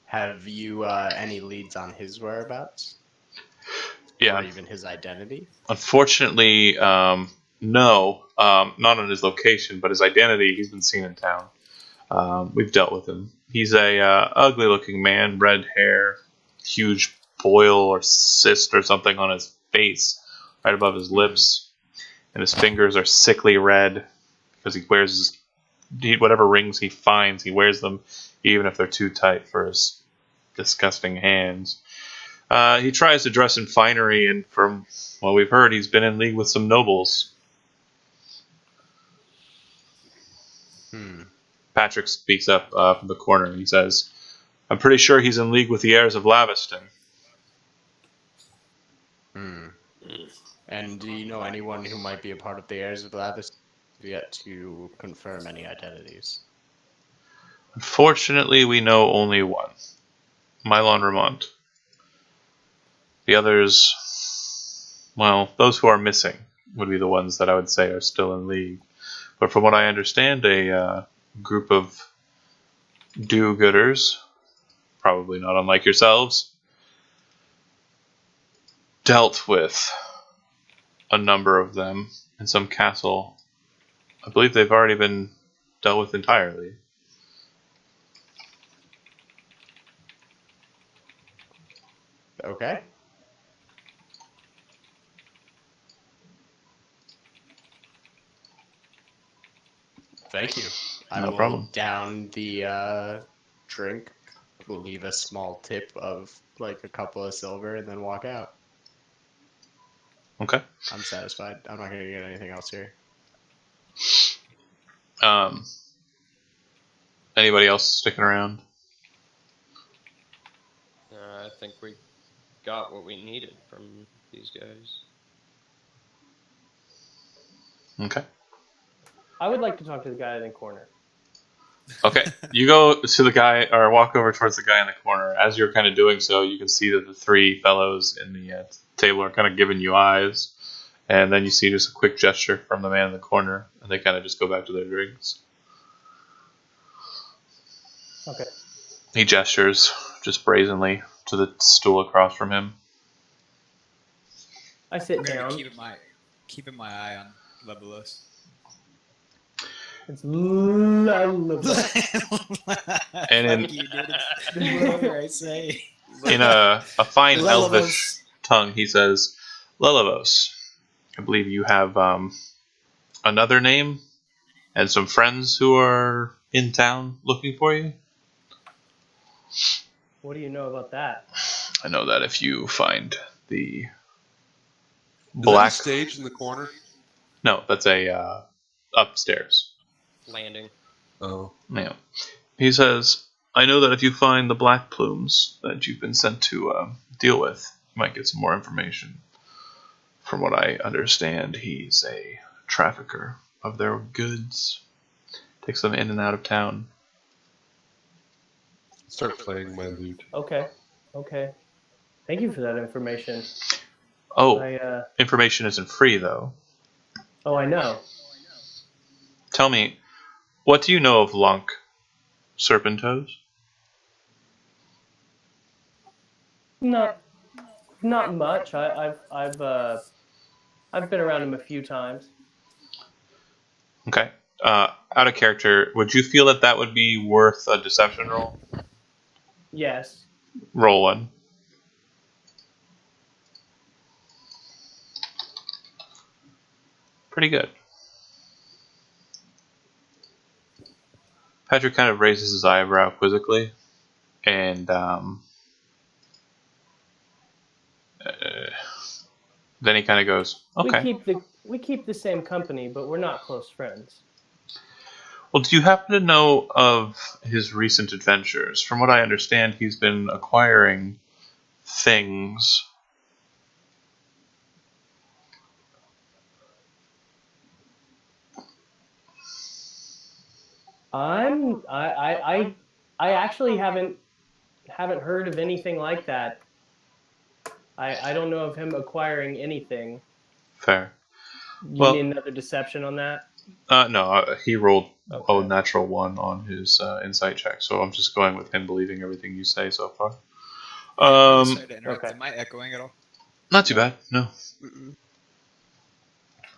Have you any leads on his whereabouts? Yeah. Or even his identity? Unfortunately, no. Not on his location, but his identity. He's been seen in town. We've dealt with him. He's a ugly-looking man, red hair, huge boil or cyst or something on his face, right above his lips, and his fingers are sickly red because he wears whatever rings he finds. He wears them, even if they're too tight for his disgusting hands. He tries to dress in finery, and from what we've heard, he's been in league with some nobles. Patrick speaks up from the corner, and he says, I'm pretty sure he's in league with the heirs of Laviston. And do you know anyone who might be a part of the heirs of Laviston? Yet to confirm any identities. Unfortunately, we know only one. Mylon Ramont. The others, well, those who are missing would be the ones that I would say are still in league. But from what I understand, a group of do-gooders, probably not unlike yourselves, dealt with a number of them in some castle. I believe they've already been dealt with entirely. Okay. Thank you. I will problem. down the drink. We'll leave a small tip of like a couple of silver and then walk out. Okay. I'm satisfied. I'm not going to get anything else here. Anybody else sticking around? I think we got what we needed from these guys. Okay. I would like to talk to the guy in the corner. Okay. You go to the guy, or walk over towards the guy in the corner. As you're kind of doing so, you can see that the three fellows in the table are kind of giving you eyes. And then you see just a quick gesture from the man in the corner, and they kind of just go back to their drinks. Okay. He gestures just brazenly to the stool across from him. I sit I'm gonna down. keeping my eye on Lebelos. It's lullaby. And in, You did it. Whatever I say. in a fine Lelavos. elvish tongue, he says, Lelavos, I believe you have another name and some friends who are in town looking for you. What do you know about that? I know that if you find the Is that black... a stage in the corner? No, that's a upstairs. Landing. Oh. Yeah. He says, I know that if you find the black plumes that you've been sent to deal with, you might get some more information. From what I understand, he's a trafficker of their goods. Takes them in and out of town. Start playing my lute. Okay. Thank you for that information. Oh, information isn't free, though. Oh, I know. Tell me, what do you know of Lunk Serpentos? Not much. I've been around him a few times. Okay. Out of character, would you feel that would be worth a deception roll? Yes. Roll one. Pretty good. Patrick kind of raises his eyebrow quizzically, and then he kind of goes, "Okay." We keep the same company, but we're not close friends. Well, do you happen to know of his recent adventures? From what I understand, he's been acquiring things. I actually haven't haven't heard of anything like that. I don't know of him acquiring anything. Fair. You need another deception on that? No, he rolled Okay. a natural 1 on his insight check, so I'm just going with him believing everything you say so far. Sorry to interrupt. okay. Am I echoing at all? Not too bad, no. Mm-mm.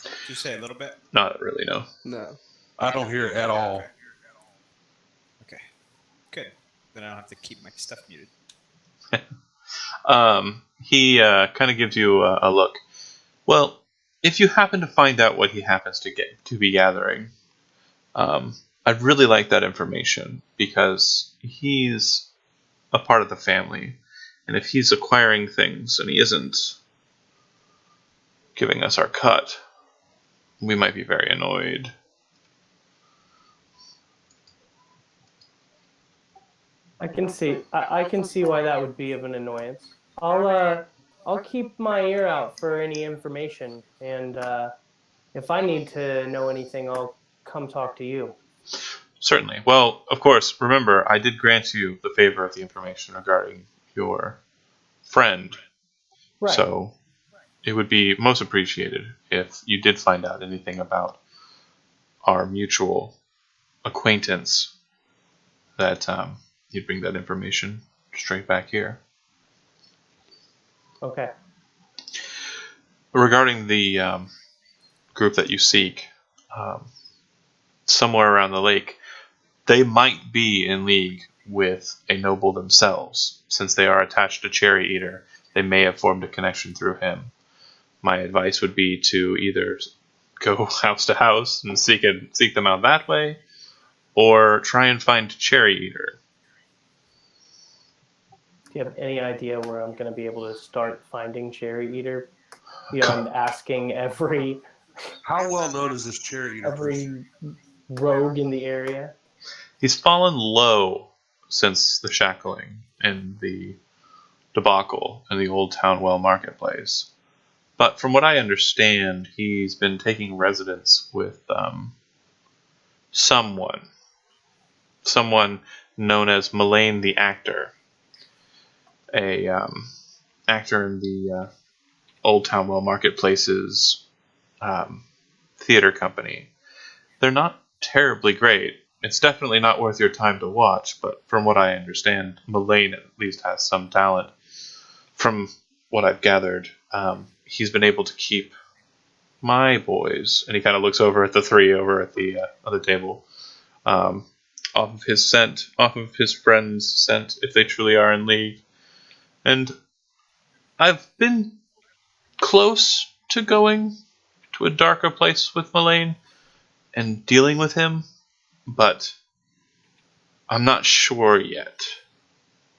Did you say a little bit? Not really, no. No. I don't hear it at all. Okay. Good. Then I don't have to keep my stuff muted. He kind of gives you a look. Well, if you happen to find out what he happens to be gathering, I'd really like that information because he's a part of the family, and if he's acquiring things and he isn't giving us our cut, we might be very annoyed. I can see why that would be of an annoyance. I'll keep my ear out for any information, and if I need to know anything, I'll come talk to you. Certainly. Well, of course, remember, I did grant you the favor of the information regarding your friend. Right. So it would be most appreciated if you did find out anything about our mutual acquaintance, that you'd bring that information straight back here. Okay. Regarding the group that you seek, somewhere around the lake, they might be in league with a noble themselves. Since they are attached to Cherry Eater, they may have formed a connection through him. My advice would be to either go house to house and seek them out that way, or try and find Cherry Eater. Do you have any idea where I'm going to be able to start finding Cherry Eater? Beyond asking every How well known is this Cherry Eater person? rogue in the area? He's fallen low since the shackling and the debacle in the Old Townwell Marketplace. But from what I understand, he's been taking residence with someone known as Mullane the Actor, a actor in the Old Townwell Marketplace's theater company. They're not terribly great. It's definitely not worth your time to watch, but from what I understand, Mullane at least has some talent. From what I've gathered, he's been able to keep my boys, and he kind of looks over at the three over at the other table, off of his scent, off of his friend's scent, if they truly are in league. And I've been close to going to a darker place with Mullane and dealing with him, but I'm not sure yet.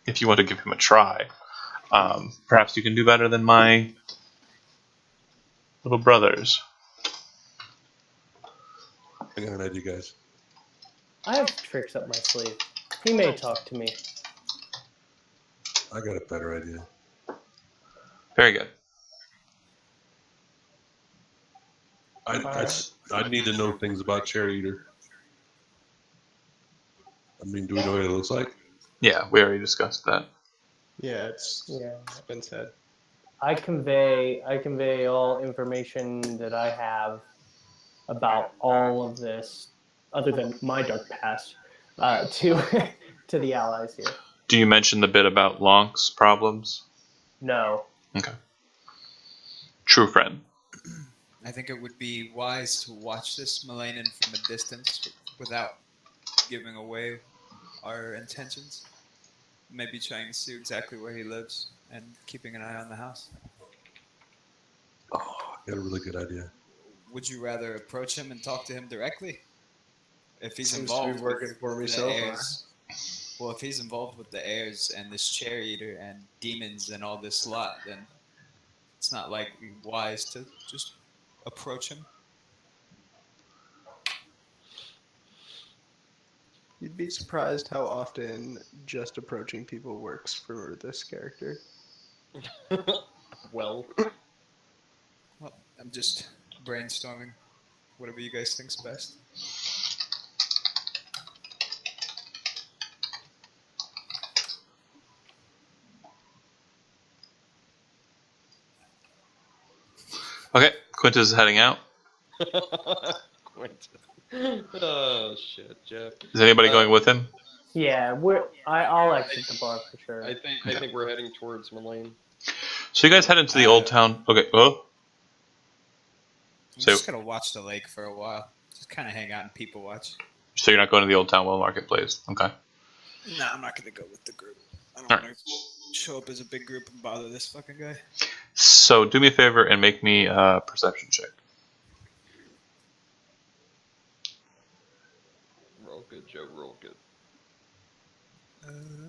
If you want to give him a try, perhaps you can do better than my little brothers. I got an idea, guys. I have tricks up my sleeve. He may talk to me. I got a better idea. Very good. I need to know things about Cherry Eater. I mean, do we know what it looks like? Yeah, we already discussed that. Yeah, it's been said. I convey all information that I have about all of this, other than my dark past, to to the allies here. Do you mention the bit about Lonk's problems? No. Okay. True friend. I think it would be wise to watch this Mullane from a distance without giving away our intentions. Maybe trying to see exactly where he lives and keeping an eye on the house. Oh, I got a really good idea. Would you rather approach him and talk to him directly? If he's Seems involved to be working with for me the so heirs, well, if he's involved with the heirs and this Cherry Eater and demons and all this lot, then it's not likely wise to just approach him. You'd be surprised how often just approaching people works for this character. Well, I'm just brainstorming whatever you guys think's best. Okay, Quintus is heading out. Quentin. Oh shit, Jeff. Is anybody going with him? Yeah, I'll exit the bar for sure. I think we're heading towards Mullane. So you guys head into the old town. Okay. Oh. I'm just gonna watch the lake for a while. Just kind of hang out and people watch. So you're not going to the Old Town Well Marketplace. Okay. Nah, I'm not gonna go with the group. I don't All want to show up as a big group and bother this fucking guy. So do me a favor and make me a perception check. Roll good, Joe. Roll good.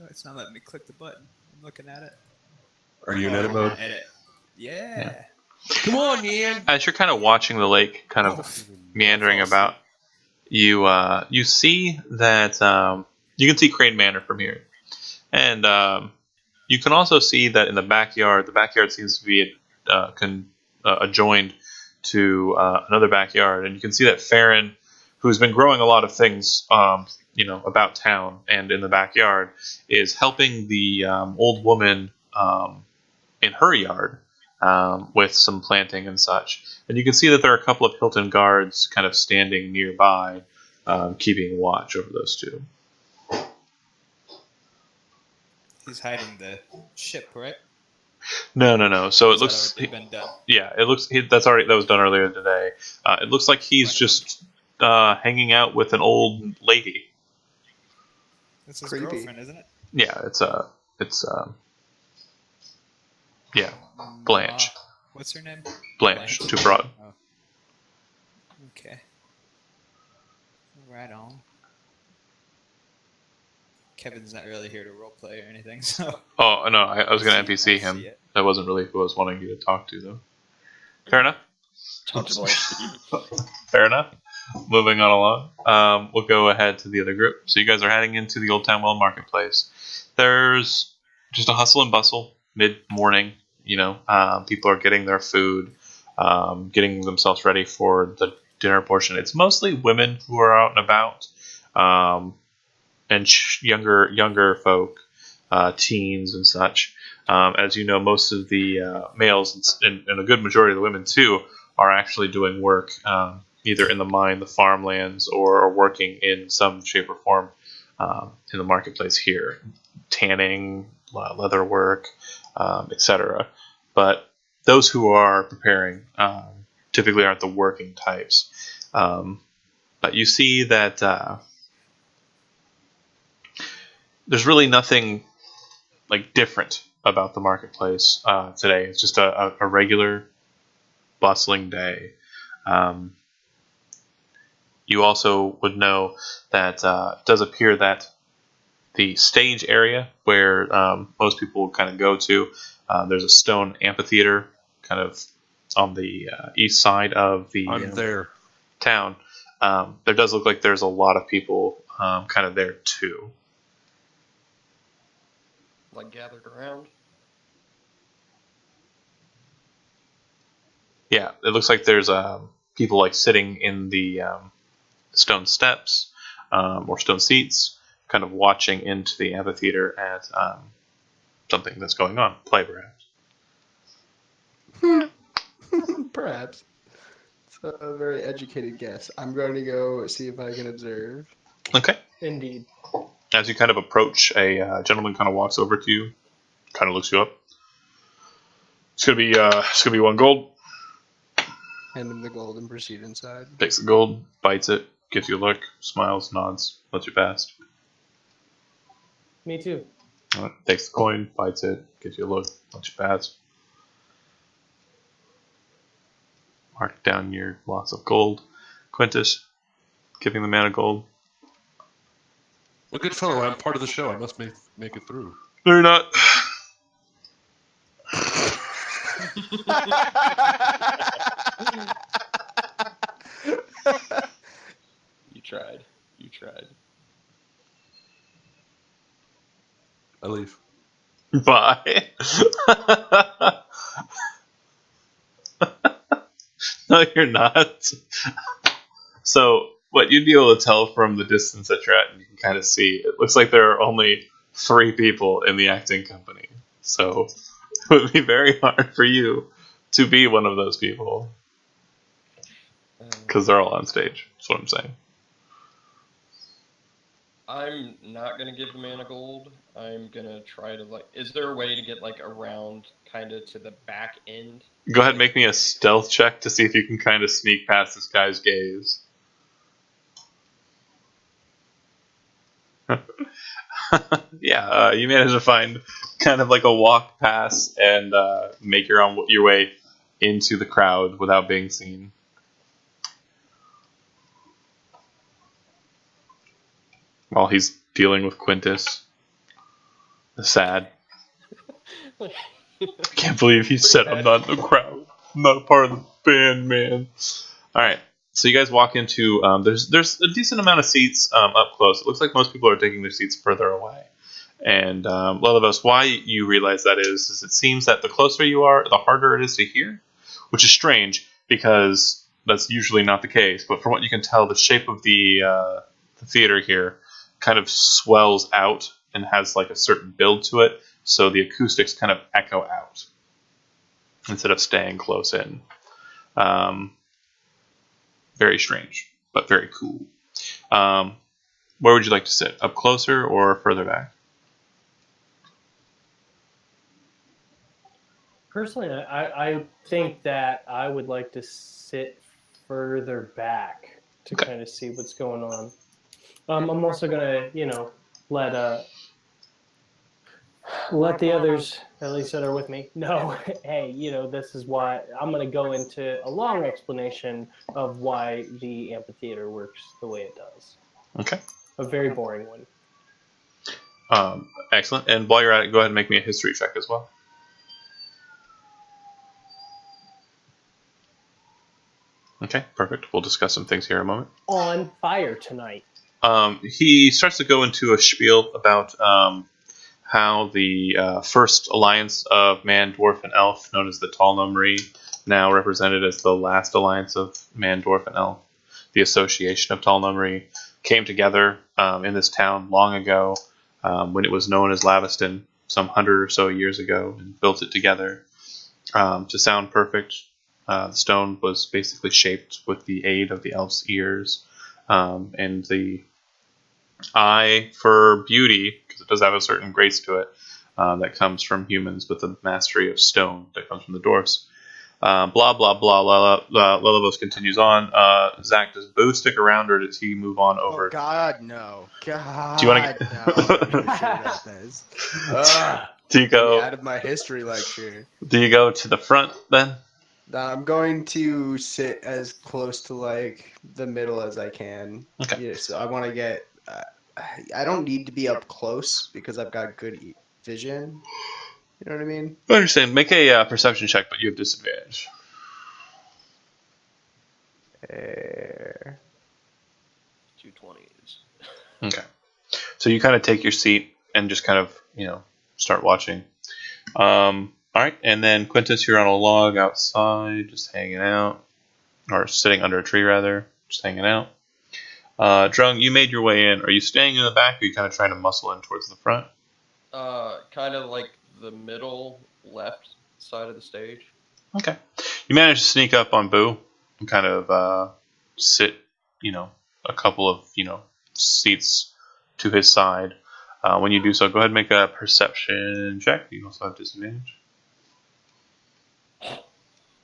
It's not letting me click the button. I'm looking at it. Are you in edit mode? Edit. Yeah. Come on, man. As you're kind of watching the lake, kind of meandering about, you see that you can see Crane Manor from here, and you can also see that in the backyard seems to be adjoined to another backyard, and you can see that Farron, who's been growing a lot of things, about town and in the backyard, is helping the old woman in her yard with some planting and such. And you can see that there are a couple of Hilton guards kind of standing nearby, keeping watch over those two. He's hiding the ship, right? No. So it looks, been done. yeah, it looks that was done earlier today. It looks like he's just hanging out with an old lady. That's his Creepy. girlfriend, isn't it? Yeah, yeah, Blanche. What's her name? Blanche, too broad. Oh. Okay. Right on. Kevin's not really here to roleplay or anything, so. Oh no, I was gonna NPC see him. it. That wasn't really who I was wanting you to talk to, though. Fair enough. Fair enough. Moving on along, we'll go ahead to the other group. So you guys are heading into the Old Town Well Marketplace. There's just a hustle and bustle mid-morning. People are getting their food, getting themselves ready for the dinner portion. It's mostly women who are out and about, and younger folk, teens and such. As you know, most of the males and a good majority of the women too are actually doing work, either in the mine, the farmlands, or working in some shape or form in the marketplace here, tanning, leather work, etc. But those who are preparing typically aren't the working types. But you see that there's really nothing different about the marketplace today. It's just a regular, bustling day. You also would know that it does appear that the stage area where most people kind of go to, there's a stone amphitheater kind of on the east side of the town. There does look like there's a lot of people kind of there too. Gathered around. Yeah, it looks like there's people sitting in the stone steps or stone seats, kind of watching into the amphitheater at something that's going on. Play, perhaps. Perhaps. It's a very educated guess. I'm going to go see if I can observe. Okay. Indeed. As you kind of approach, a gentleman kind of walks over to you, kind of looks you up. It's gonna be 1 gold. Hand him the gold and proceed inside. Takes the gold, bites it, gives you a look, smiles, nods, lets you pass. Me too. Takes the coin, bites it, gives you a look, lets you pass. Mark down your loss of gold. Quintus, giving the man a gold. Well, good fellow, I'm part of the show. I must make it through. No, you're not. You tried. I leave. Bye. No, you're not. So, what you'd be able to tell from the distance that you're at, and you can kind of see, it looks like there are only 3 people in the acting company. So, it would be very hard for you to be one of those people. Because they're all on stage. That's what I'm saying. I'm not gonna give the man a gold. I'm gonna try to like. Is there a way to get like around, kind of to the back end? Go ahead, and make me a stealth check to see if you can kind of sneak past this guy's gaze. Yeah, you manage to find kind of like a walk past and make your way into the crowd without being seen. While he's dealing with Quintus. Sad. I can't believe he said I'm not in the crowd. I'm not a part of the band, man. Alright, so you guys walk into, there's a decent amount of seats up close. It looks like most people are taking their seats further away. And Lelivos, why you realize that is it seems that the closer you are, the harder it is to hear. Which is strange, because that's usually not the case. But from what you can tell, the shape of the theater here kind of swells out and has like a certain build to it, so the acoustics kind of echo out instead of staying close in. Very strange, but very cool. Where would you like to sit? Up closer or further back? Personally, I think that I would like to sit further back to kind of see what's going on. I'm also gonna, let the others, at least that are with me, know, hey, this is why I'm gonna go into a long explanation of why the amphitheater works the way it does. Okay. A very boring one. Excellent. And while you're at it, go ahead and make me a history check as well. Okay, perfect. We'll discuss some things here in a moment. On fire tonight. He starts to go into a spiel about how the first alliance of man, dwarf, and elf, known as the Talnomri, now represented as the last alliance of man, dwarf, and elf, the Association of Talnomri, came together in this town long ago when it was known as Laviston, some 100 or so years ago, and built it together to sound perfect. The stone was basically shaped with the aid of the elf's ears and the eye for beauty, because it does have a certain grace to it that comes from humans with the mastery of stone that comes from the dwarfs. Blah, blah, blah. Lelivos continues on. Zach, does Boo stick around, or does he move on over? Oh, God, no. God, Do you want to no. I'm sure about this. Do you go out of my history lecture? Do you go to the front then? I'm going to sit as close to like the middle as I can. Okay. Yeah, so I want to get. I don't need to be up close because I've got good vision. You know what I mean? I understand. Make a perception check, but you have disadvantage. 220s. Okay. So you kind of take your seat and just kind of, start watching. All right, and then Quintus, you're on a log outside, just hanging out, or sitting under a tree rather, just hanging out. Drung, you made your way in. Are you staying in the back, or are you kind of trying to muscle in towards the front? Kind of like the middle left side of the stage. Okay. You manage to sneak up on Boo and kind of sit, a couple of, seats to his side. When you do so, go ahead and make a perception check. You also have disadvantage.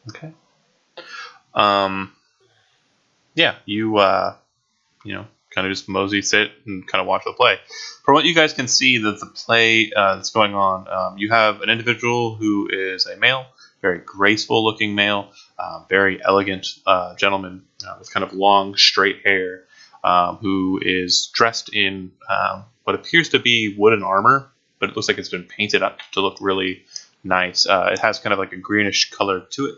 Okay. Yeah, you kind of just mosey sit and kind of watch the play. From what you guys can see, that the play that's going on, you have an individual who is a male, very graceful looking male, very elegant gentleman with kind of long, straight hair, who is dressed in what appears to be wooden armor, but it looks like it's been painted up to look really nice. It has kind of like a greenish color to it.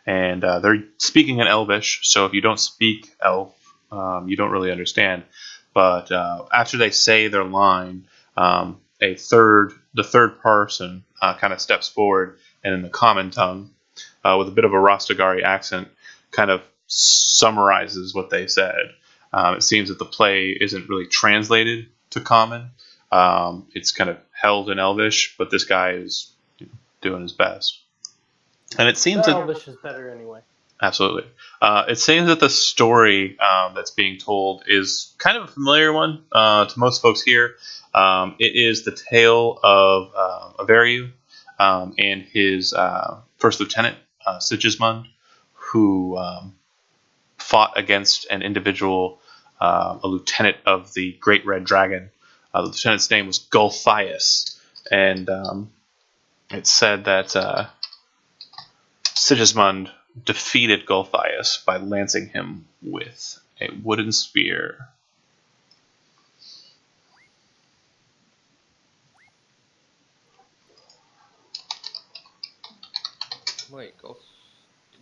And they're speaking in Elvish, so if you don't speak Elf, you don't really understand. But after they say their line, the third person kind of steps forward, and in the common tongue, with a bit of a Rastagari accent, kind of summarizes what they said. It seems that the play isn't really translated to common. It's kind of held in Elvish, but this guy is doing his best. And it seems The that Elvish is better anyway. absolutely. It seems that the story that's being told is kind of a familiar one to most folks here. It is the tale of Averiu and his first lieutenant, Sigismund, who fought against an individual, a lieutenant of the Great Red Dragon. The lieutenant's name was Gulthias, and it's said that Sigismund defeated Gulthias by lancing him with a wooden spear. Wait,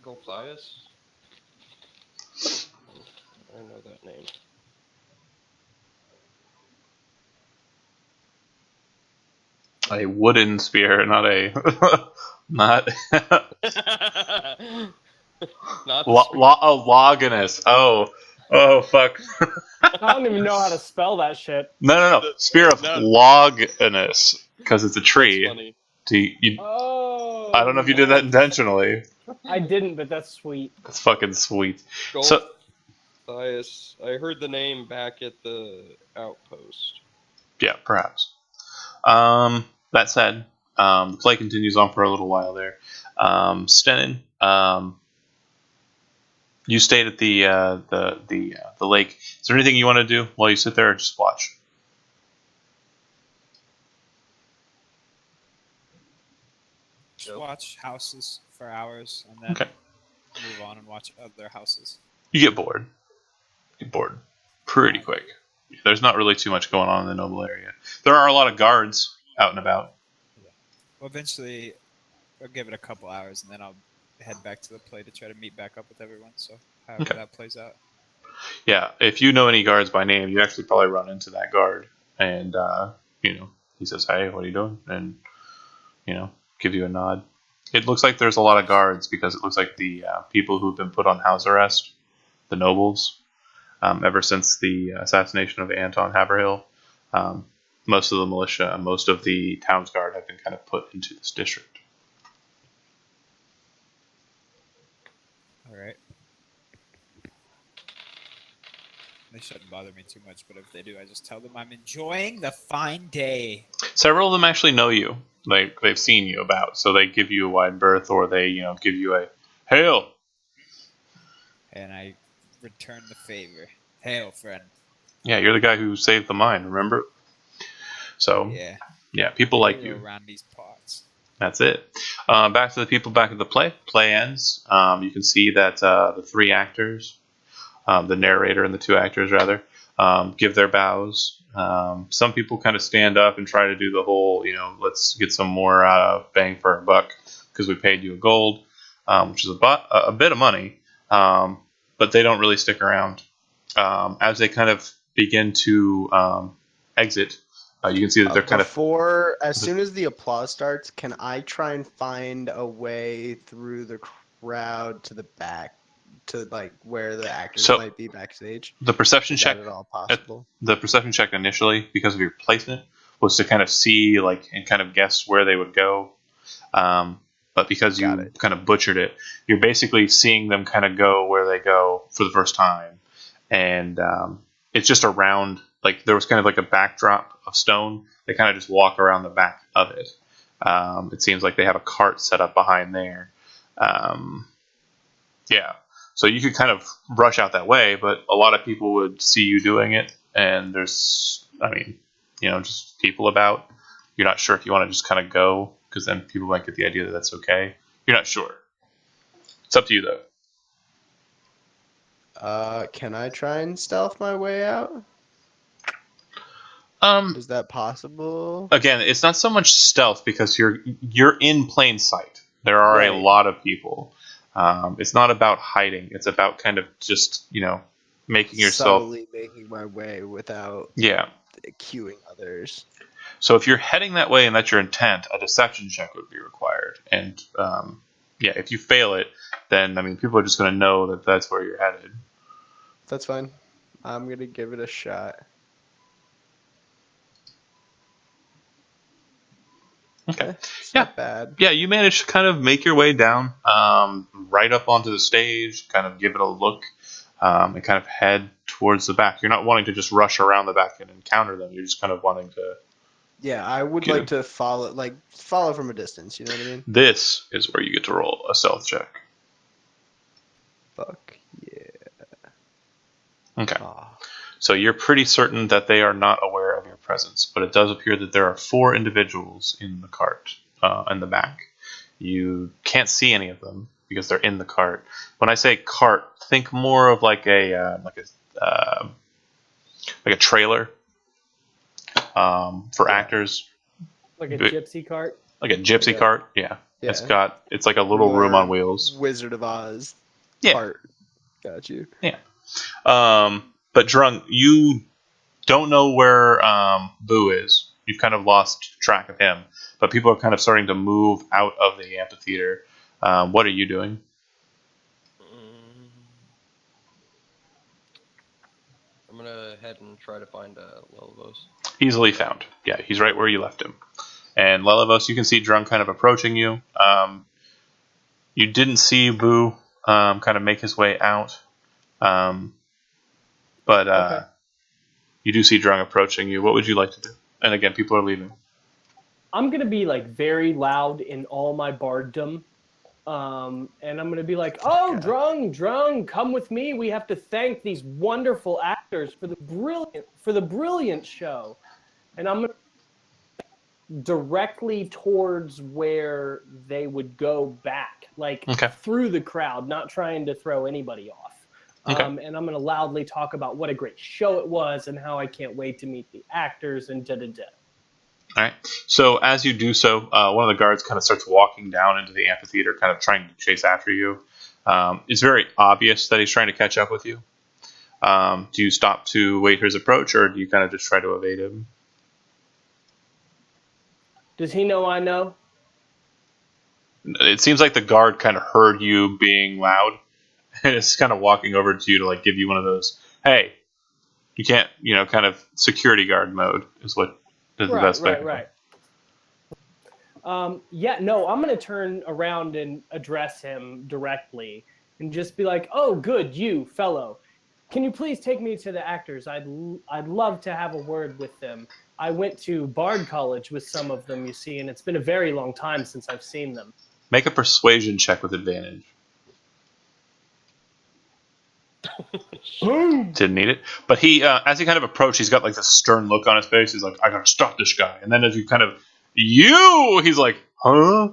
Golthias? I know that name. A wooden spear, not a not Not Loganus. Oh fuck. I don't even know how to spell that shit. No. Spear of No. Loganus, because it's a That's tree. funny. Oh. I don't know if you did that intentionally. I didn't, but that's sweet. That's fucking sweet. So Golthias. I heard the name back at the outpost. yeah, perhaps. That said, the play continues on for a little while there. Stenin, you stayed at the lake. Is there anything you want to do while you sit there, or just watch? Just watch houses for hours and then Okay. move on and watch other houses. You get bored. Pretty quick. There's not really too much going on in the noble area. There are a lot of guards out and about. Well, eventually, I'll give it a couple hours and then I'll head back to the play to try to meet back up with everyone. So, however Okay. that plays out. Yeah, if you know any guards by name, you actually probably run into that guard, and he says, "Hey, what are you doing?" And give you a nod. It looks like there's a lot of guards because it looks like the people who've been put on house arrest, the nobles, ever since the assassination of Anton Haverhill, most of the militia, most of the town's guard have been kind of put into this district. All right. They shouldn't bother me too much, but if they do, I just tell them I'm enjoying the fine day. Several of them actually know you. They've seen you about, so they give you a wide berth, or they give you a hail. And I return the favor. Hail, friend. Yeah, you're the guy who saved the mine, remember? So yeah, people like you. Around these parts. That's it. Back to the people back at the play. Play ends. You can see that the three actors, the narrator and the two actors rather, give their bows. Some people kind of stand up and try to do the whole, let's get some more bang for our buck because we paid you a gold, which is a bit of money, but they don't really stick around. As they kind of begin to exit, you can see that they're as soon as the applause starts, can I try and find a way through the crowd to the back, to like where the actors might be backstage? The perception check at all possible? The perception check initially, because of your placement, was to kind of see and kind of guess where they would go. But because you kind of butchered it, you're basically seeing them kind of go where they go for the first time, and it's just around. Like there was kind of like a backdrop of stone. They kind of just walk around the back of it. It seems like they have a cart set up behind there. Yeah. So you could kind of rush out that way, but a lot of people would see you doing it, and there's, just people about. You're not sure if you want to just kind of go, because then people might get the idea that that's okay. You're not sure. It's up to you, though. Can I try and stealth my way out? Is that possible? Again, it's not so much stealth because you're in plain sight. There are a lot of people. It's not about hiding. It's about kind of just, making yourself... Subtly making my way without cueing others. So if you're heading that way and that's your intent, a deception check would be required. And, if you fail it, then, people are just going to know that that's where you're headed. That's fine. I'm going to give it a shot. Okay. It's Yeah. not bad. Yeah, you manage to kind of make your way down, right up onto the stage, kind of give it a look, and kind of head towards the back. You're not wanting to just rush around the back and encounter them. You're just kind of wanting to. Yeah, I would Get like to follow from a distance. You know what I mean? This is where you get to roll a stealth check. Fuck yeah. Okay. Aw. So you're pretty certain that they are not aware of your presence, but it does appear that there are 4 individuals in the cart, in the back. You can't see any of them because they're in the cart. When I say cart, think more of like a trailer for actors, Like a gypsy cart. like a gypsy Yeah. cart. Yeah. Yeah. It's like a little room More on wheels. Wizard of Oz. Yeah. Part. Got you. But Drunk, you don't know where Boo is. You've kind of lost track of him. But people are kind of starting to move out of the amphitheater. What are you doing? I'm gonna head and try to find Lelvos. Easily found. Yeah, he's right where you left him. And Lelvos, you can see Drunk kind of approaching you. You didn't see Boo kind of make his way out. But Okay. you do see Drunk approaching you. What would you like to do? And again, people are leaving. I'm gonna be like very loud in all my barddom, and I'm gonna be like, "Oh, Drung, come with me. We have to thank these wonderful actors for the brilliant show." And I'm gonna directly towards where they would go back, like through the crowd, not trying to throw anybody off. Okay. And I'm gonna loudly talk about what a great show it was and how I can't wait to meet the actors and da-da-da. All right. So as you do so, one of the guards kind of starts walking down into the amphitheater, kind of trying to chase after you. It's very obvious that he's trying to catch up with you. Do you stop to wait his approach, or do you kind of just try to evade him? Does he know I know? It seems like the guard kind of heard you being loud, and is kind of walking over to you to like give you one of those, "Hey, you can't," kind of security guard mode is what is the best way. Right. Yeah, no, I'm going to turn around and address him directly and just be like, "Oh, good, you fellow. Can you please take me to the actors? I'd love to have a word with them. I went to Bard College with some of them, you see, and it's been a very long time since I've seen them." Make a persuasion check with advantage. Didn't need it. But he, as he kind of approached, he's got like this stern look on his face. He's like, "I gotta stop this guy." And then as you kind of, he's like, "Huh?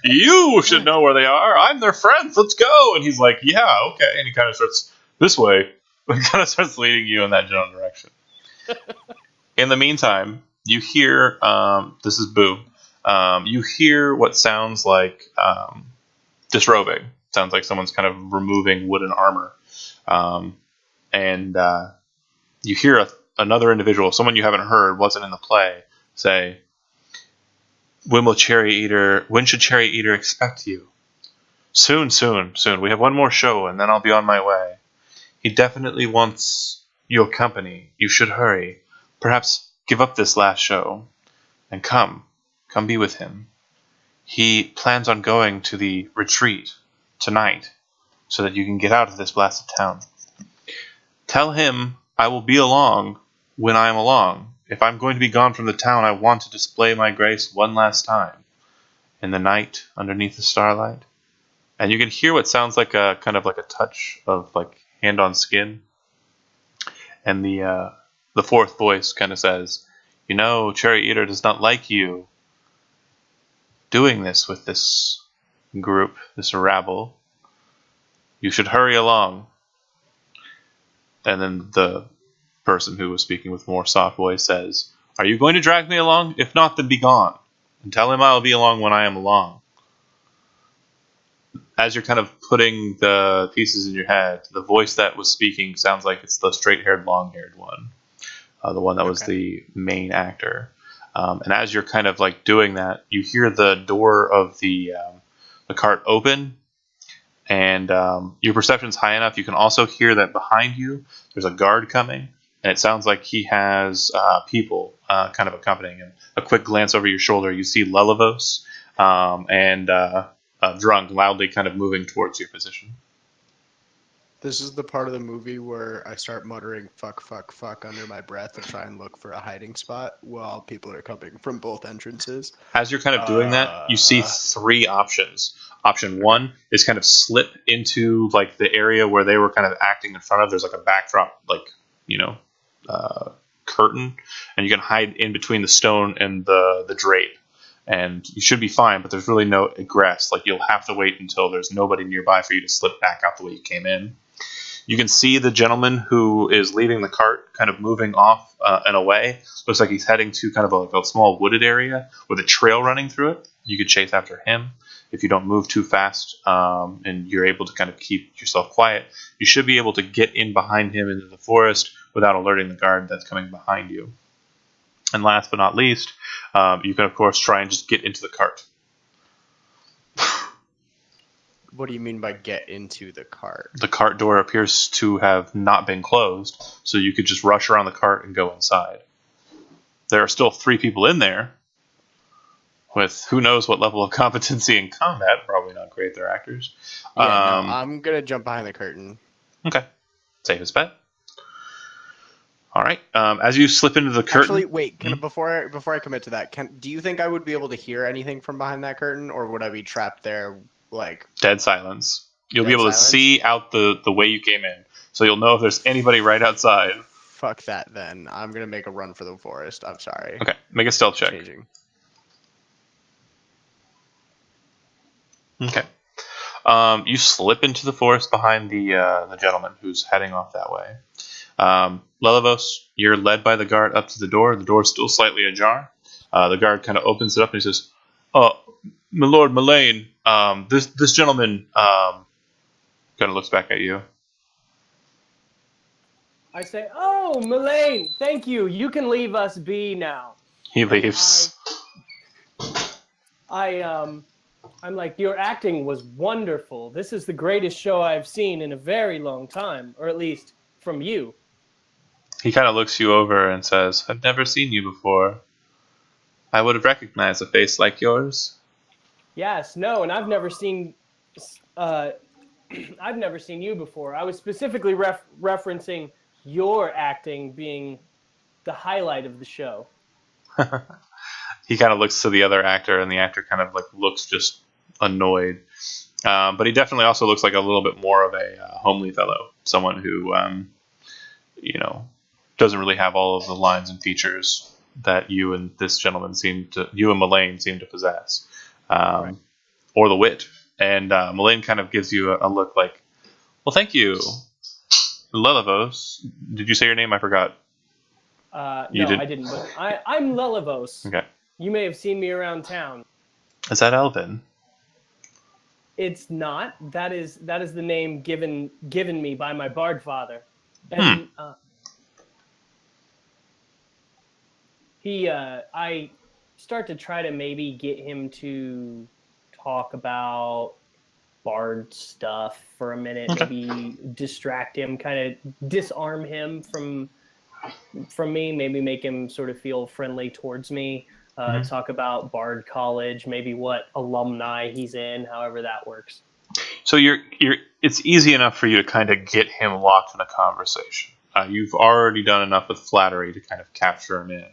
You should know where they are. I'm their friends. Let's go." And he's like, "Yeah, okay." And he kind of starts this way, but kind of starts leading you in that general direction. In the meantime, you hear, this is Boo. You hear what sounds like disrobing. Sounds like someone's kind of removing wooden armor. And you hear another individual, someone you haven't heard, wasn't in the play, say, when should Cherry Eater expect you?" Soon. We have one more show, and then I'll be on my way. He definitely wants your company. You should hurry. Perhaps give up this last show and come be with him. He plans on going to the retreat tonight so that you can get out of this blasted town. Tell him I will be along when I am along. If I'm going to be gone from the town, I want to display my grace one last time in the night underneath the starlight. And you can hear what sounds like a kind of like a touch of like hand on skin. And the fourth voice kind of says, Cherry Eater does not like you doing this with this group, this rabble. You should hurry along." And then the person who was speaking with more soft voice says, "Are you going to drag me along? If not, then be gone. And tell him I will be along when I am along." As you're kind of putting the pieces in your head, the voice that was speaking sounds like it's the straight-haired, long-haired one. The one that was the main actor. And as you're kind of like doing that, you hear the door of the cart open, and your perception's high enough. You can also hear that behind you there's a guard coming, and it sounds like he has people kind of accompanying him. A quick glance over your shoulder, you see Lelivos and Drunk loudly kind of moving towards your position. This is the part of the movie where I start muttering "fuck, fuck, fuck" under my breath and try and look for a hiding spot while people are coming from both entrances. As you're kind of doing that, you see 3 options. Option 1 is kind of slip into like the area where they were kind of acting in front of. There's like a backdrop, like, curtain, and you can hide in between the stone and the drape, and you should be fine. But there's really no egress. Like, you'll have to wait until there's nobody nearby for you to slip back out the way you came in. You can see the gentleman who is leaving the cart kind of moving off and away. Looks like he's heading to kind of a small wooded area with a trail running through it. You could chase after him. If you don't move too fast and you're able to kind of keep yourself quiet, you should be able to get in behind him into the forest without alerting the guard that's coming behind you. And last but not least, you can, of course, try and just get into the cart. What do you mean by get into the cart? The cart door appears to have not been closed, so you could just rush around the cart and go inside. There are still 3 people in there, with who knows what level of competency in combat. Probably not great, they're actors. Yeah, no, I'm going to jump behind the curtain. Okay. Safest bet. All right. As you slip into the curtain... Actually, wait. Before I commit to that, do you think I would be able to hear anything from behind that curtain, or would I be trapped there, like... Dead silence. You'll be able to see out the way you came in, so you'll know if there's anybody right outside. Fuck that, then. I'm going to make a run for the forest. I'm sorry. Okay. Make a stealth check. Changing. Okay. You slip into the forest behind the gentleman who's heading off that way. Lelivos, you're led by the guard up to the door. The door's still slightly ajar. The guard kind of opens it up and he says, "Oh, my lord Mullane, this gentleman," kind of looks back at you. I say, "Oh, Mullane, thank you. You can leave us be now." He leaves. I'm like, "Your acting was wonderful. This is the greatest show I've seen in a very long time, or at least from you." He kind of looks you over and says, "I've never seen you before. I would have recognized a face like yours." Yes, no, and I've never seen you before. I was specifically referencing your acting being the highlight of the show. He kind of looks to the other actor, and the actor kind of like looks just annoyed. But he definitely also looks like a little bit more of a homely fellow, someone who, doesn't really have all of the lines and features that you and Mullane seem to possess, right. Or the wit. And Mullane kind of gives you a look like, "Well, thank you, Lelivos." Did you say your name? I forgot. No, I didn't. But I'm Lelivos. Okay. You may have seen me around town. Is that Elvin? It's not. That is the name given me by my bard father. And I start to try to maybe get him to talk about bard stuff for a minute, maybe distract him, kind of disarm him from me, maybe make him sort of feel friendly towards me. Talk about Bard College, maybe what alumni he's in, however that works. So it's easy enough for you to kind of get him locked in a conversation. You've already done enough with flattery to kind of capture him in.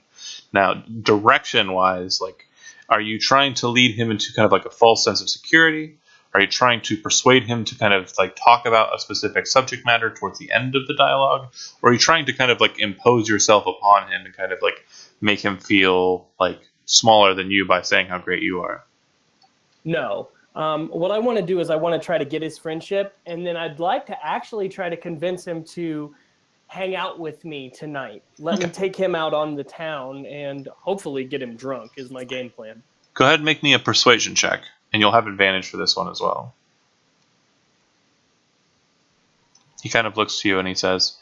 Now, direction-wise, like, are you trying to lead him into kind of like a false sense of security? Are you trying to persuade him to kind of like talk about a specific subject matter towards the end of the dialogue? Or are you trying to kind of like impose yourself upon him and kind of like make him feel like smaller than you by saying how great you are? No. What I want to do is I want to try to get his friendship, and then I'd like to actually try to convince him to hang out with me tonight. Let me take him out on the town and hopefully get him drunk is my game plan. Go ahead and make me a persuasion check, and you'll have advantage for this one as well. He kind of looks to you and he says,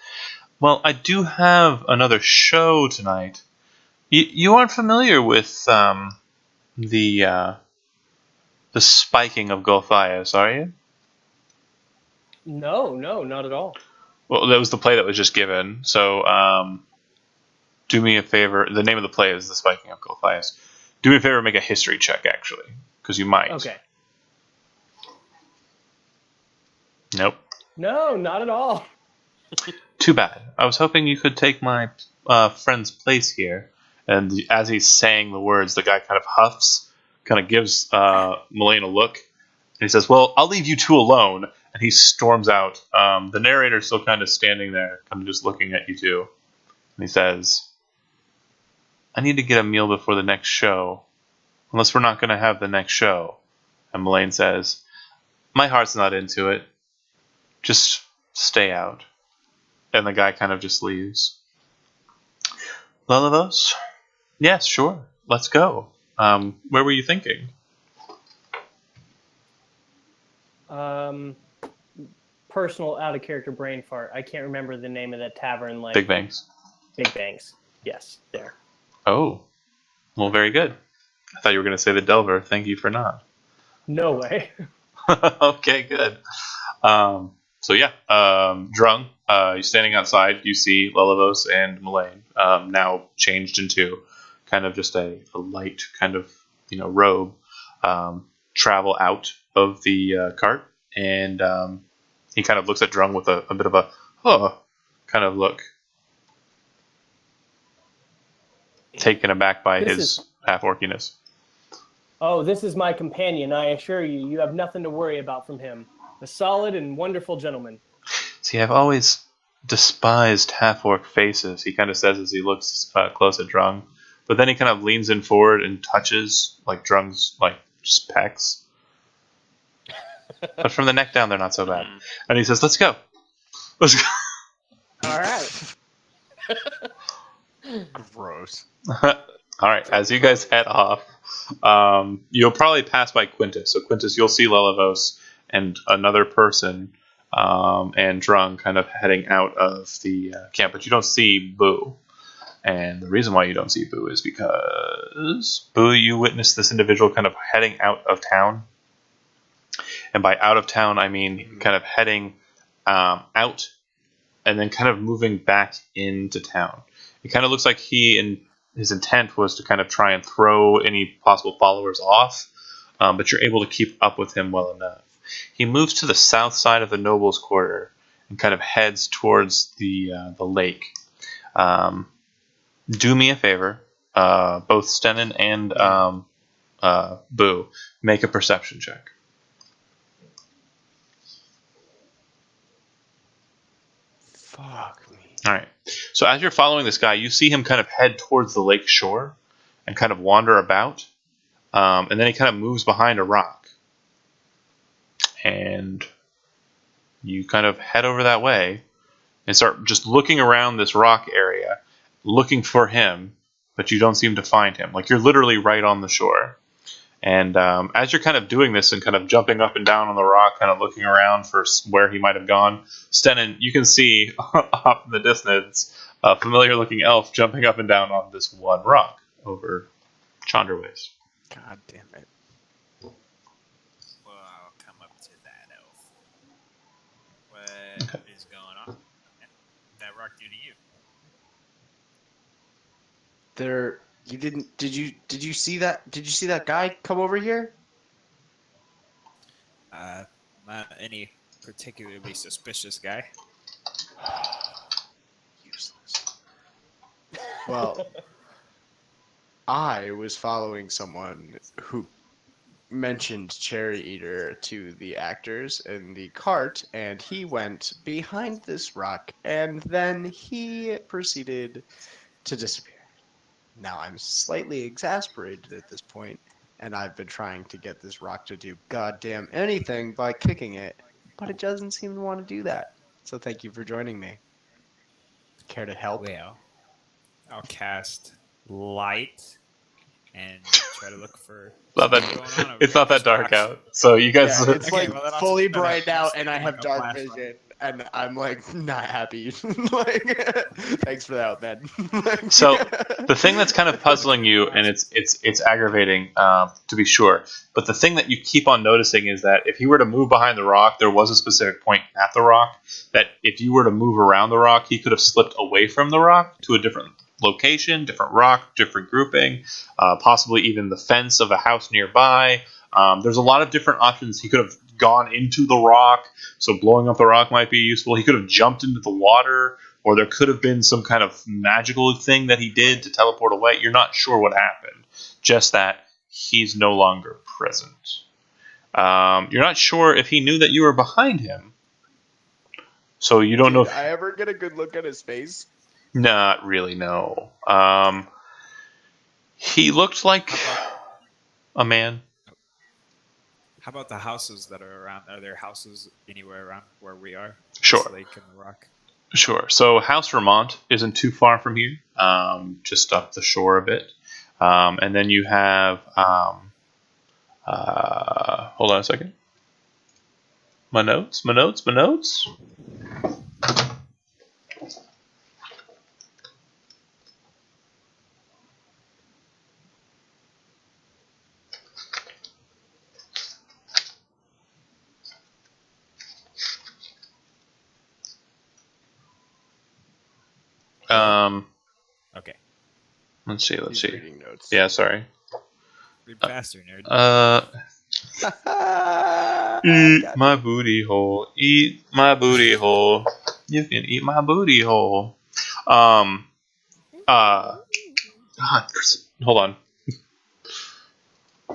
"Well, I do have another show tonight. You aren't familiar with the spiking of Golthias, are you?" No, not at all. Well, that was the play that was just given. So, do me a favor. The name of the play is The Spiking of Goliath. Do me a favor and make a history check, actually, because you might. Okay. Nope. No, not at all. Too bad. I was hoping you could take my friend's place here. And as he's saying the words, the guy kind of huffs, kind of gives Mullane a look. And he says, well, I'll leave you two alone. And he storms out. The narrator's still kind of standing there, kind of just looking at you two. And he says, I need to get a meal before the next show. Unless we're not going to have the next show. And Mullane says, my heart's not into it. Just stay out. And the guy kind of just leaves. Lelivos? Yes, sure. Let's go. Where were you thinking? Personal out of character brain fart. I can't remember the name of that tavern. Like Big Bangs. Big Bangs. Yes, there. Oh. Well, very good. I thought you were going to say the Delver. Thank you for not. No way. Okay, good. So yeah, Drung, you're standing outside. You see Lelivos and Mullane, now changed into kind of just a light kind of robe, travel out of the cart, and he kind of looks at Drung with a bit of a kind of look, taken aback by his half-orkiness. Oh, this is my companion. I assure you, you have nothing to worry about from him. A solid and wonderful gentleman. See, I've always despised half-orc faces, he kind of says as he looks close at Drung. But then he kind of leans in forward and touches Drung's just pecs. But from the neck down, they're not so bad. And he says, let's go. Let's go. All right. Gross. All right, as you guys head off, you'll probably pass by Quintus. So Quintus, you'll see Lelivos and another person and Drung kind of heading out of the camp, but you don't see Boo. And the reason why you don't see Boo is because, Boo, you witnessed this individual kind of heading out of town. And by out of town, I mean kind of heading out and then kind of moving back into town. It kind of looks like his intent was to kind of try and throw any possible followers off, but you're able to keep up with him well enough. He moves to the south side of the Nobles' Quarter and kind of heads towards the lake. Do me a favor, both Stenin and Boo, make a perception check. Fuck me. All right. So as you're following this guy, you see him kind of head towards the lake shore and kind of wander about. And then he kind of moves behind a rock. And you kind of head over that way and start just looking around this rock area, looking for him, but you don't seem to find him. Like, you're literally right on the shore. And as you're kind of doing this and kind of jumping up and down on the rock, kind of looking around for where he might have gone, Stenin, you can see off in the distance a familiar-looking elf jumping up and down on this one rock over Chandraways. God damn it. Well, I'll come up to that elf. What is going on? That rock do to you? Did you see that? Did you see that guy come over here? Not any particularly suspicious guy. Useless. Well, I was following someone who mentioned Cherry Eater to the actors in the cart, and he went behind this rock, and then he proceeded to disappear. Now I'm slightly exasperated at this point, and I've been trying to get this rock to do goddamn anything by kicking it, but it doesn't seem to want to do that. So thank you for joining me. Care to help? Well, I'll cast light and try to look for. Not that, what's going on over it's here. not that dark out. So you guys... Yeah, it's Okay, like well, then I'll fully just kinda bright out, stick and I like have a dark flashlight. vision. And I'm like not happy. Like, thanks for that, man. Like, So the thing that's kind of puzzling you, and it's aggravating, to be sure, but the thing that you keep on noticing is that if he were to move behind the rock, there was a specific point at the rock that if you were to move around the rock, he could have slipped away from the rock to a different location, different rock, different grouping, possibly even the fence of a house nearby. There's a lot of different options. He could have gone into the rock, so blowing up the rock might be useful. He could have jumped into the water, or there could have been some kind of magical thing that he did to teleport away. You're not sure what happened, just that he's no longer present. You're not sure if he knew that you were behind him, so you don't know if... Did I ever get a good look at his face? Not really, no. He looked like a man. How about the houses that are around? Are there houses anywhere around where we are? Sure. This lake and the rock. Sure. So House Vermont isn't too far from here, just up the shore a bit. And then you have... hold on a second. My notes. Okay. Let's see. He's reading notes. Yeah, sorry. Read faster, nerd. Eat my booty hole. Eat my booty hole. You can eat my booty hole. God, hold on.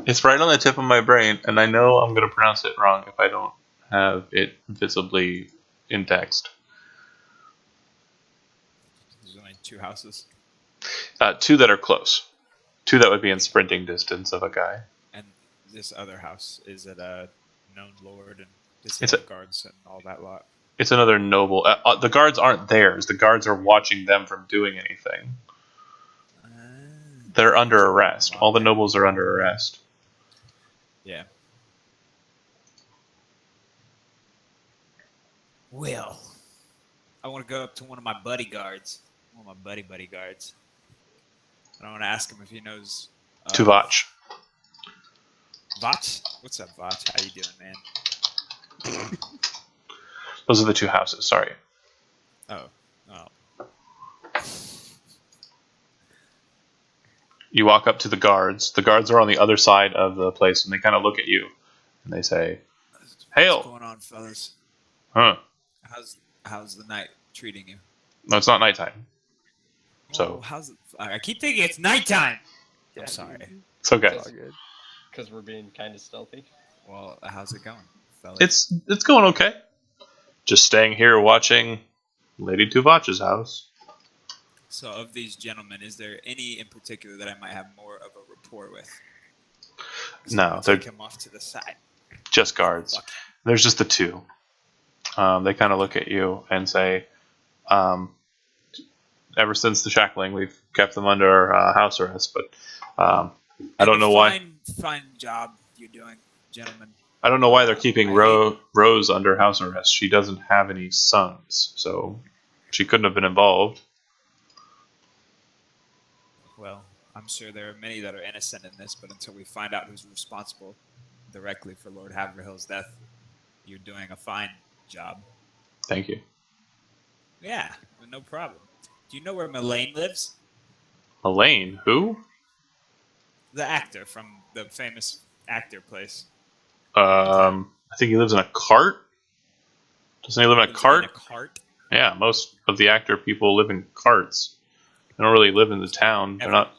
It's right on the tip of my brain, and I know I'm going to pronounce it wrong if I don't have it visibly in text. There's only 2 houses. 2 that are close. 2 that would be in sprinting distance of a guy. And this other house, is it a known lord and It's a- guards and all that lot? It's another noble. The guards aren't theirs. The guards are watching them from doing anything. They're under arrest. All the nobles are under arrest. Yeah. Well, I want to go up to one of my bodyguards. One of my buddy guards. And I want to ask him if he knows... Tuvach. Vach? What's up, Vach? How you doing, man? Those are the 2 houses, sorry. Oh. You walk up to the guards. The guards are on the other side of the place, and they kind of look at you, and they say, "Hail!" What's going on, fellas? Huh? How's the night treating you? No, it's not nighttime. So how's it? I keep thinking it's nighttime. I'm sorry. it's okay. Because we're being kind of stealthy. Well, how's it going, fellas? It's going okay. Just staying here watching Lady Tuvach's house. So, of these gentlemen, is there any in particular that I might have more of a rapport with? No, they're they're take him off to the side. just guards. There's just the 2. They kind of look at you and say, ever since the shackling, we've kept them under house arrest, but I don't know why. Fine job you're doing, gentlemen. I don't know why they're keeping Rose under house arrest. She doesn't have any sons, so she couldn't have been involved. Well, I'm sure there are many that are innocent in this, but until we find out who's responsible directly for Lord Haverhill's death, you're doing a fine job. Thank you. Yeah, no problem. Do you know where Mullane lives? Elaine, who? The actor from the famous actor place. I think he lives in a cart. Doesn't he live in a cart? In a cart? Yeah, most of the actor people live in carts. They don't really live in the town. They're not.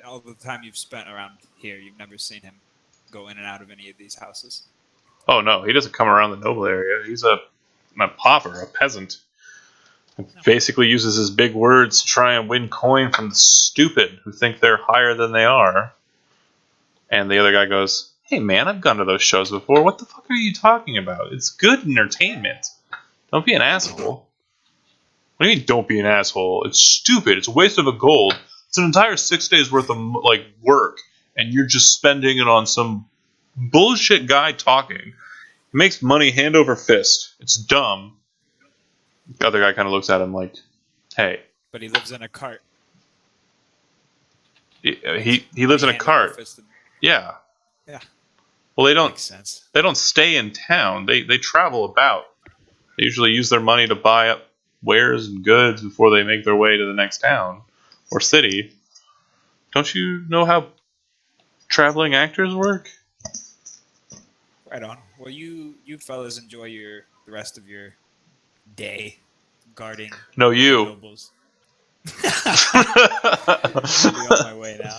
All the time you've spent around here, you've never seen him go in and out of any of these houses? Oh no, he doesn't come around the noble area. He's a pauper, a peasant. He basically uses his big words to try and win coin from the stupid who think they're higher than they are. And the other guy goes, "Hey man, I've gone to those shows before. What the fuck are you talking about? It's good entertainment. Don't be an asshole." What do you mean, don't be an asshole? It's stupid. It's a waste of a gold. It's an entire 6 days worth of work, and you're just spending it on some bullshit guy talking. He makes money hand over fist. It's dumb. The other guy kind of looks at him like, "Hey." But he lives in a cart. He lives in a cart. Fisted. Yeah. Yeah. Well, Makes sense. they don't stay in town. They travel about. They usually use their money to buy up wares and goods before they make their way to the next town or city. Don't you know how traveling actors work? Right on. Well, you fellas enjoy the rest of your day guarding No, you. nobles. I'll be on my way now.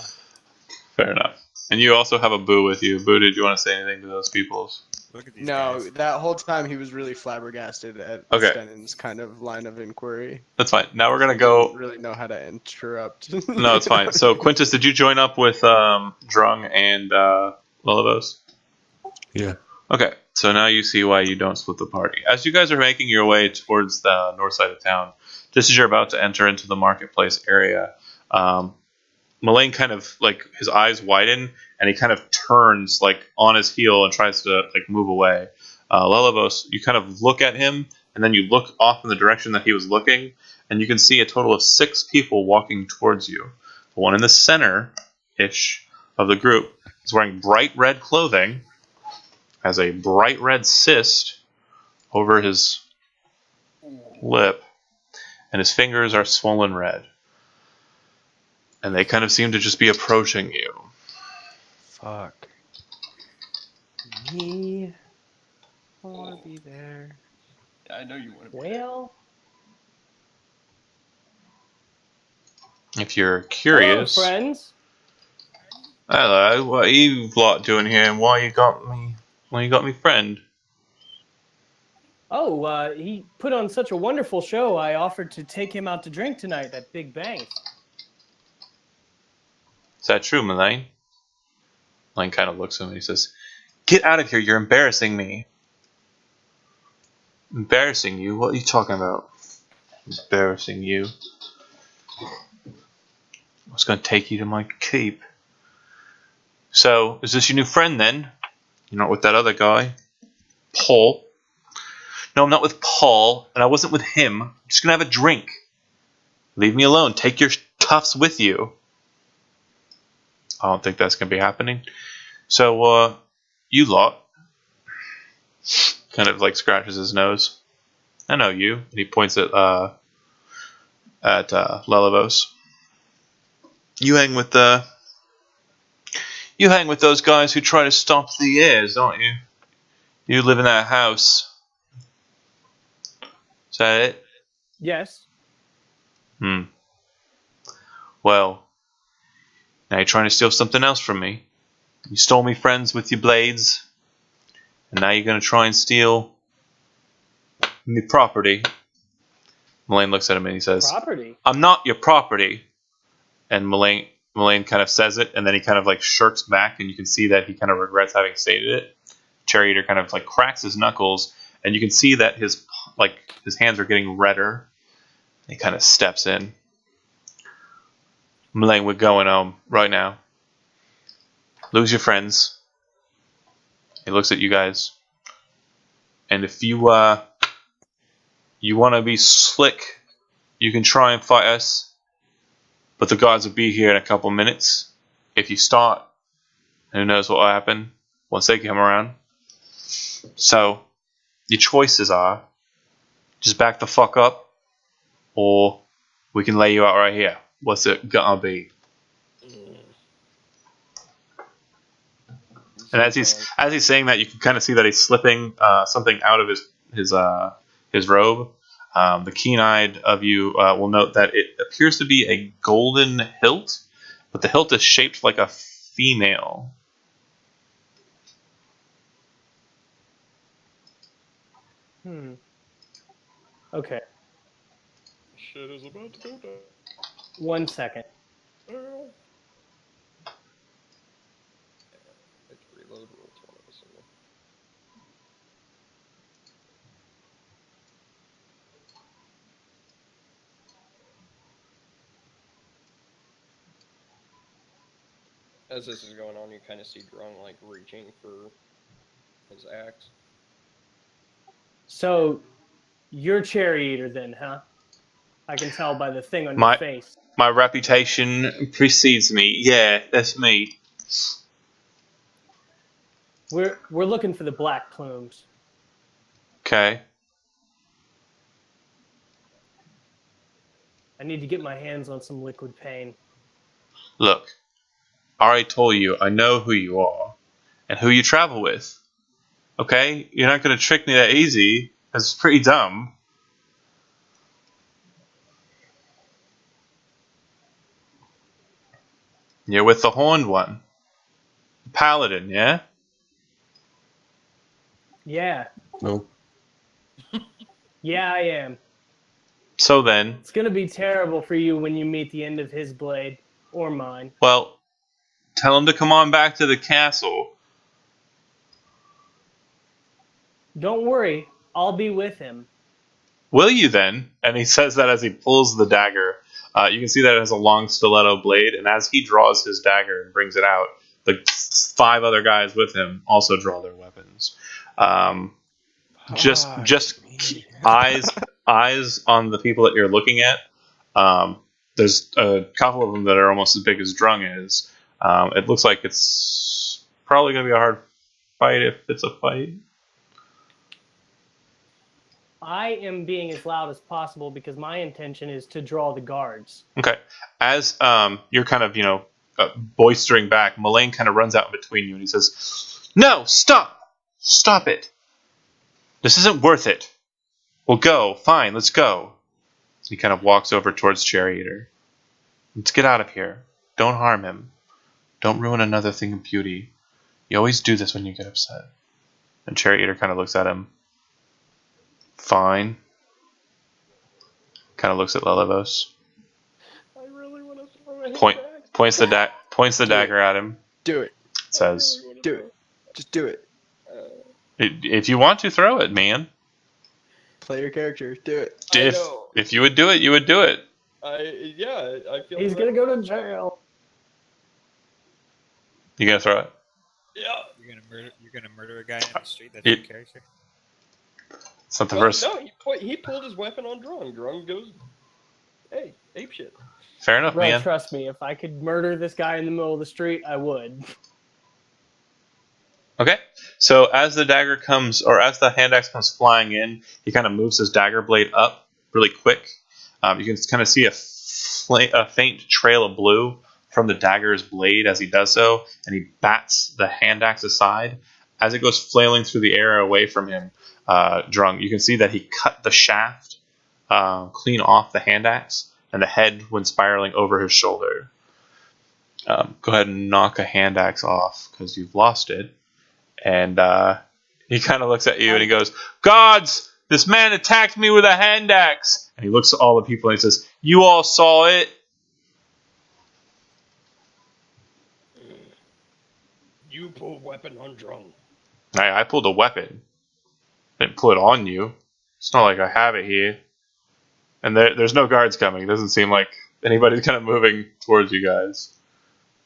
Fair enough. And you also have a Boo with you. Boo, did you want to say anything to those peoples? Look at these No, guys. that whole time he was really flabbergasted at Okay. Stennon's kind of line of inquiry. That's fine. Now we're gonna He go. didn't really know how to interrupt. No, it's fine. So Quintus, did you join up with Drung and Lullabos? Yeah. Okay, so now you see why you don't split the party. As you guys are making your way towards the north side of town, just as you're about to enter into the marketplace area, Mullane kind of, like, his eyes widen, and he kind of turns, like, on his heel and tries to, like, move away. Lullabos, you kind of look at him, and then you look off in the direction that he was looking, and you can see a total of 6 people walking towards you. The one in the center-ish of the group is wearing bright red clothing, has a bright red cyst over his lip, and his fingers are swollen red. And they kind of seem to just be approaching you. Fuck. Me. I want to be there. I know you want to. Well, If you're curious, hello, friends. hello, what are you lot doing here, and why you got me friend? Oh, he put on such a wonderful show. I offered to take him out to drink tonight at Big Bang. Is that true, Mullane? Mullane kind of looks at him and he says, "Get out of here, you're embarrassing me." Embarrassing you? What are you talking about? Embarrassing you? I was going to take you to my keep. So, is this your new friend then? You're not with that other guy? Paul? No, I'm not with Paul, and I wasn't with him. I'm just going to have a drink. Leave me alone. Take your cuffs with you. I don't think that's going to be happening. So, you lot. Kind of like scratches his nose. I know you. And he points at Lelivos. You hang with those guys who try to stop the heirs, don't you? You live in that house. Is that it? Yes. Well, now you're trying to steal something else from me. You stole me friends with your blades, and now you're going to try and steal me property. Mullane looks at him and he says, Property? "I'm not your property." And Mullane kind of says it, and then he kind of like shirks back, and you can see that he kind of regrets having stated it. Cherry Eater kind of like cracks his knuckles, and you can see that his hands are getting redder. He kind of steps in. Mullane, we're going home right now. Lose your friends. He looks at you guys, and if you want to be slick, you can try and fight us. But the guards will be here in a couple minutes. If you start, who knows what will happen once they come around. So, your choices are just back the fuck up, or we can lay you out right here. What's it gonna be? And as he's saying that, you can kind of see that he's slipping something out of his robe. The keen-eyed of you will note that it appears to be a golden hilt, but the hilt is shaped like a female. Okay. Shit is about to go down. 1 second. Reload roll 20 or something. As this is going on, you kind of see Drung like reaching for his axe. So, You're Cherry Eater then, huh? I can tell by the thing on your face. My reputation precedes me. Yeah, that's me. We're looking for the black plumes. Okay. I need to get my hands on some liquid pain. Look, I already told you I know who you are and who you travel with. Okay? You're not going to trick me that easy. That's pretty dumb. You're with the horned one. The paladin, yeah? Yeah. No. Yeah, I am. So then... It's going to be terrible for you when you meet the end of his blade. Or mine. Well, tell him to come on back to the castle. Don't worry. I'll be with him. Will you then? And he says that as he pulls the dagger. You can see that it has a long stiletto blade, and as he draws his dagger and brings it out, the 5 other guys with him also draw their weapons. Just eyes on the people that you're looking at. There's a couple of them that are almost as big as Drung is. It looks like it's probably going to be a hard fight if it's a fight. I am being as loud as possible because my intention is to draw the guards. Okay. As you're kind of, boistering back, Mullane kind of runs out in between you and he says, "No, stop! Stop it! This isn't worth it. We'll go. Fine, let's go." He kind of walks over towards Cherry Eater. "Let's get out of here. Don't harm him. Don't ruin another thing of beauty. You always do this when you get upset." And Cherry Eater kind of looks at him. "Fine." Kind of looks at Lelevos. I really want to throw it back. Points the dagger at him. Do it. Says, Do it. Just do it. "If you want to, throw it, man. Play your character. Do it. If you would do it, you would do it." I feel He's going to go to jail. You gonna throw it? Yeah. You're gonna murder a guy in the street. That's your character. It's not the Well, first. no, he pulled his weapon on Drung. Drung goes, "Hey, ape shit." Fair enough, Bro, man. trust me, if I could murder this guy in the middle of the street, I would. Okay. So as the dagger comes, or as the hand axe comes flying in, he kind of moves his dagger blade up really quick. You can kind of see a faint trail of blue from the dagger's blade as he does so, and he bats the hand axe aside. As it goes flailing through the air away from him, Drung, you can see that he cut the shaft clean off the hand axe, and the head went spiraling over his shoulder. Go ahead and knock a hand axe off, because you've lost it. And he kind of looks at you and he goes, "Gods, this man attacked me with a hand axe." And he looks at all the people and he says, "You all saw it." You pulled weapon on Drung. I pulled a weapon. I didn't pull it on you. It's not like I have it here. And there's no guards coming. It doesn't seem like anybody's kind of moving towards you guys.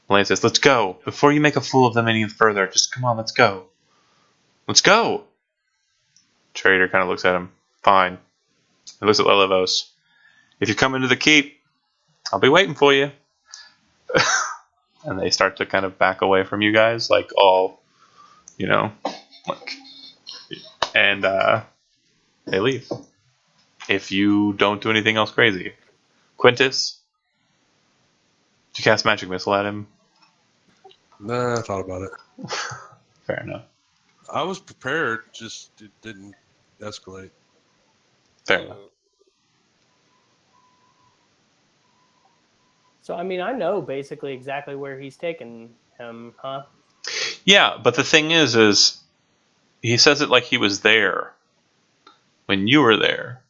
Mullane says, "Let's go. Before you make a fool of them any further, just come on, let's go. Let's go." Cherry Eater kind of looks at him. "Fine." He looks at Lelevos. "If you come into the keep, I'll be waiting for you." And they start to kind of back away from you guys, like all, and they leave. If you don't do anything else crazy. Quintus? Did you cast Magic Missile at him? Nah, I thought about it. Fair enough. I was prepared, just it didn't escalate. Fair enough. So, I mean, I know basically exactly where he's taken him, huh? Yeah, but the thing is he says it like he was there when you were there.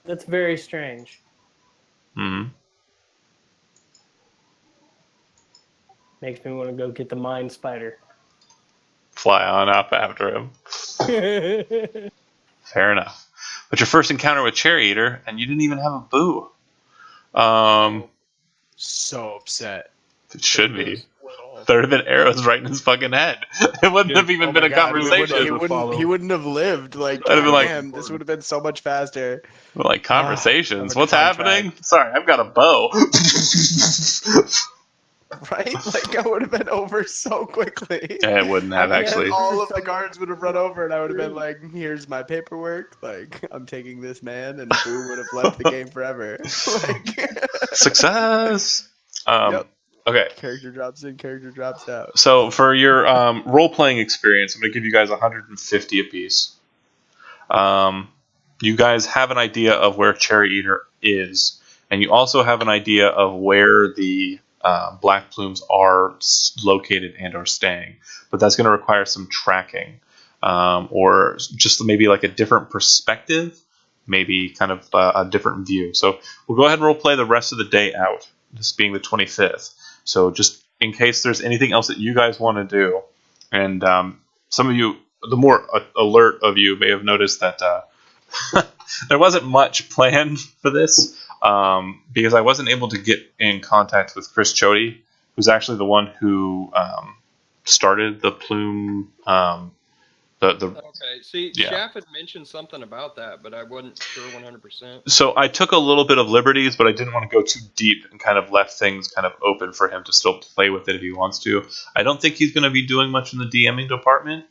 That's very strange. Mm-hmm. Makes me want to go get the Mind Spider. Fly on up after him. Fair enough. But your first encounter with Cherry Eater, and you didn't even have a boo. So upset. It should be. There would have been arrows right in his fucking head. It wouldn't have even been a conversation. He wouldn't have lived. Like, I'd have been like, damn, this would have been so much faster. Like, conversations. Over What's contract. happening? Sorry, I've got a bow. Right? Like, I would have been over so quickly. Yeah, it wouldn't have, actually. All of the guards would have run over, and I would have been like, here's my paperwork. Like, I'm taking this man, and Boo would have left the game forever. Like, Success! Yep. Okay. Character drops in, character drops out. So, for your role-playing experience, I'm going to give you guys 150 apiece. You guys have an idea of where Cherry Eater is, and you also have an idea of where the Black Plumes are located and are staying. But that's going to require some tracking, or just maybe like a different perspective, maybe kind of a different view. So we'll go ahead and role play the rest of the day out, this being the 25th. So just in case there's anything else that you guys want to do, and some of you, the more alert of you, may have noticed that there wasn't much planned for this, because I wasn't able to get in contact with Chris Chody, who's actually the one who started the plume. Okay, see, Yeah. Shaft had mentioned something about that, but I wasn't sure 100%. So I took a little bit of liberties, but I didn't want to go too deep and kind of left things kind of open for him to still play with it if he wants to. I don't think he's going to be doing much in the DMing department.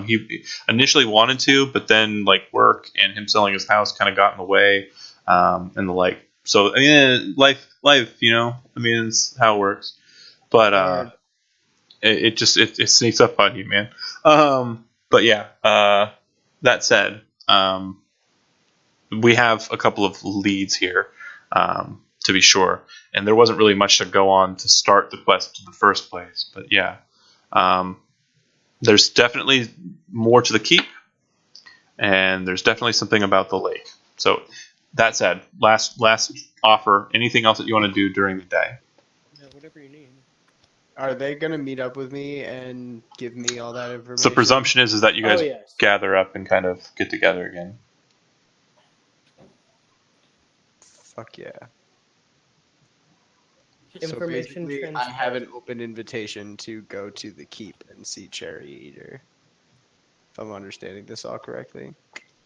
He initially wanted to, but then like work and him selling his house kind of got in the way, and the like. So I mean, life, you know. I mean, it's how it works. But it sneaks up on you, man. But yeah. That said, we have a couple of leads here, to be sure, and there wasn't really much to go on to start the quest in the first place. But yeah. There's definitely more to the keep, and there's definitely something about the lake. So, that said, last offer. Anything else that you want to do during the day? Yeah, whatever you need. Are they gonna meet up with me and give me all that information? So the presumption is that you guys yes. gather up and kind of get together again. Fuck yeah. Information so basically, I transfer. have an open invitation to go to the keep and see Cherry Eater. If I'm understanding this all correctly.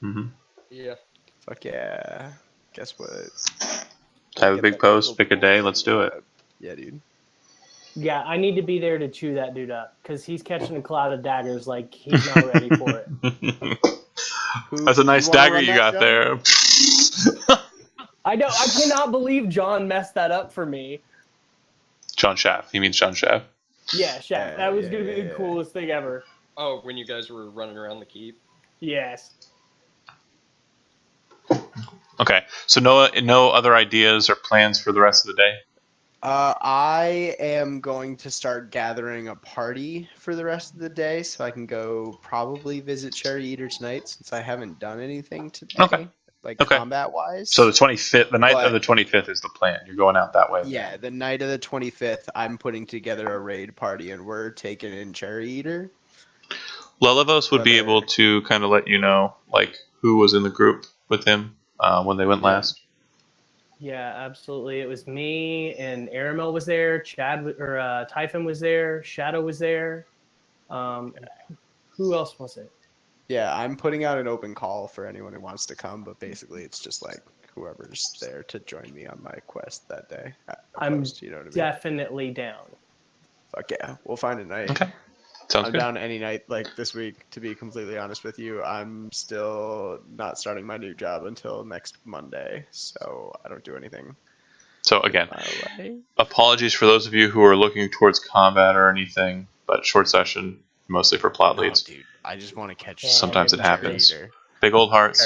Mm-hmm. Yeah. Fuck yeah. Guess what? Have a Get big that post, little pick a day, ball. let's do it. Yeah, dude. Yeah, I need to be there to chew that dude up because he's catching a cloud of daggers like he's not ready for it. That's a nice you wanna dagger run you that, got John? there. I know. I cannot believe John messed that up for me. John Shaft. He means John Shaft. Yeah, Shaq. That was gonna be the Yeah. coolest thing ever. Oh, when you guys were running around the keep. Yes. Okay, so no other ideas or plans for the rest of the day? I am going to start gathering a party for the rest of the day, so I can go probably visit Cherry Eater tonight, since I haven't done anything today, Okay. like Okay. combat-wise. So the 25th, the night But- of the 25th is the plan. You're going out that way. Yeah, the night of the 25th, I'm putting together a raid party, and we're taking in Cherry Eater. Lelevos would be Whether- able to kind of let you know, like, who was in the group with him when they went Yeah. last. Yeah, absolutely. It was me and Aramel was there. Typhon was there. Shadow was there. Who else was it? Yeah, I'm putting out an open call for anyone who wants to come, but basically it's just like whoever's there to join me on my quest that day. I'm You know what I mean? definitely down. Fuck yeah, we'll find a night. Okay. Sounds I'm good. down any night, like this week, to be completely honest with you. I'm still not starting my new job until next Monday, so I don't do anything. So again, my way. apologies for those of you who are looking towards combat or anything, but short session mostly for plot No, leads. dude, I just want to catch. Yeah, Sometimes it Cherry happens. Eater. Big old hearts.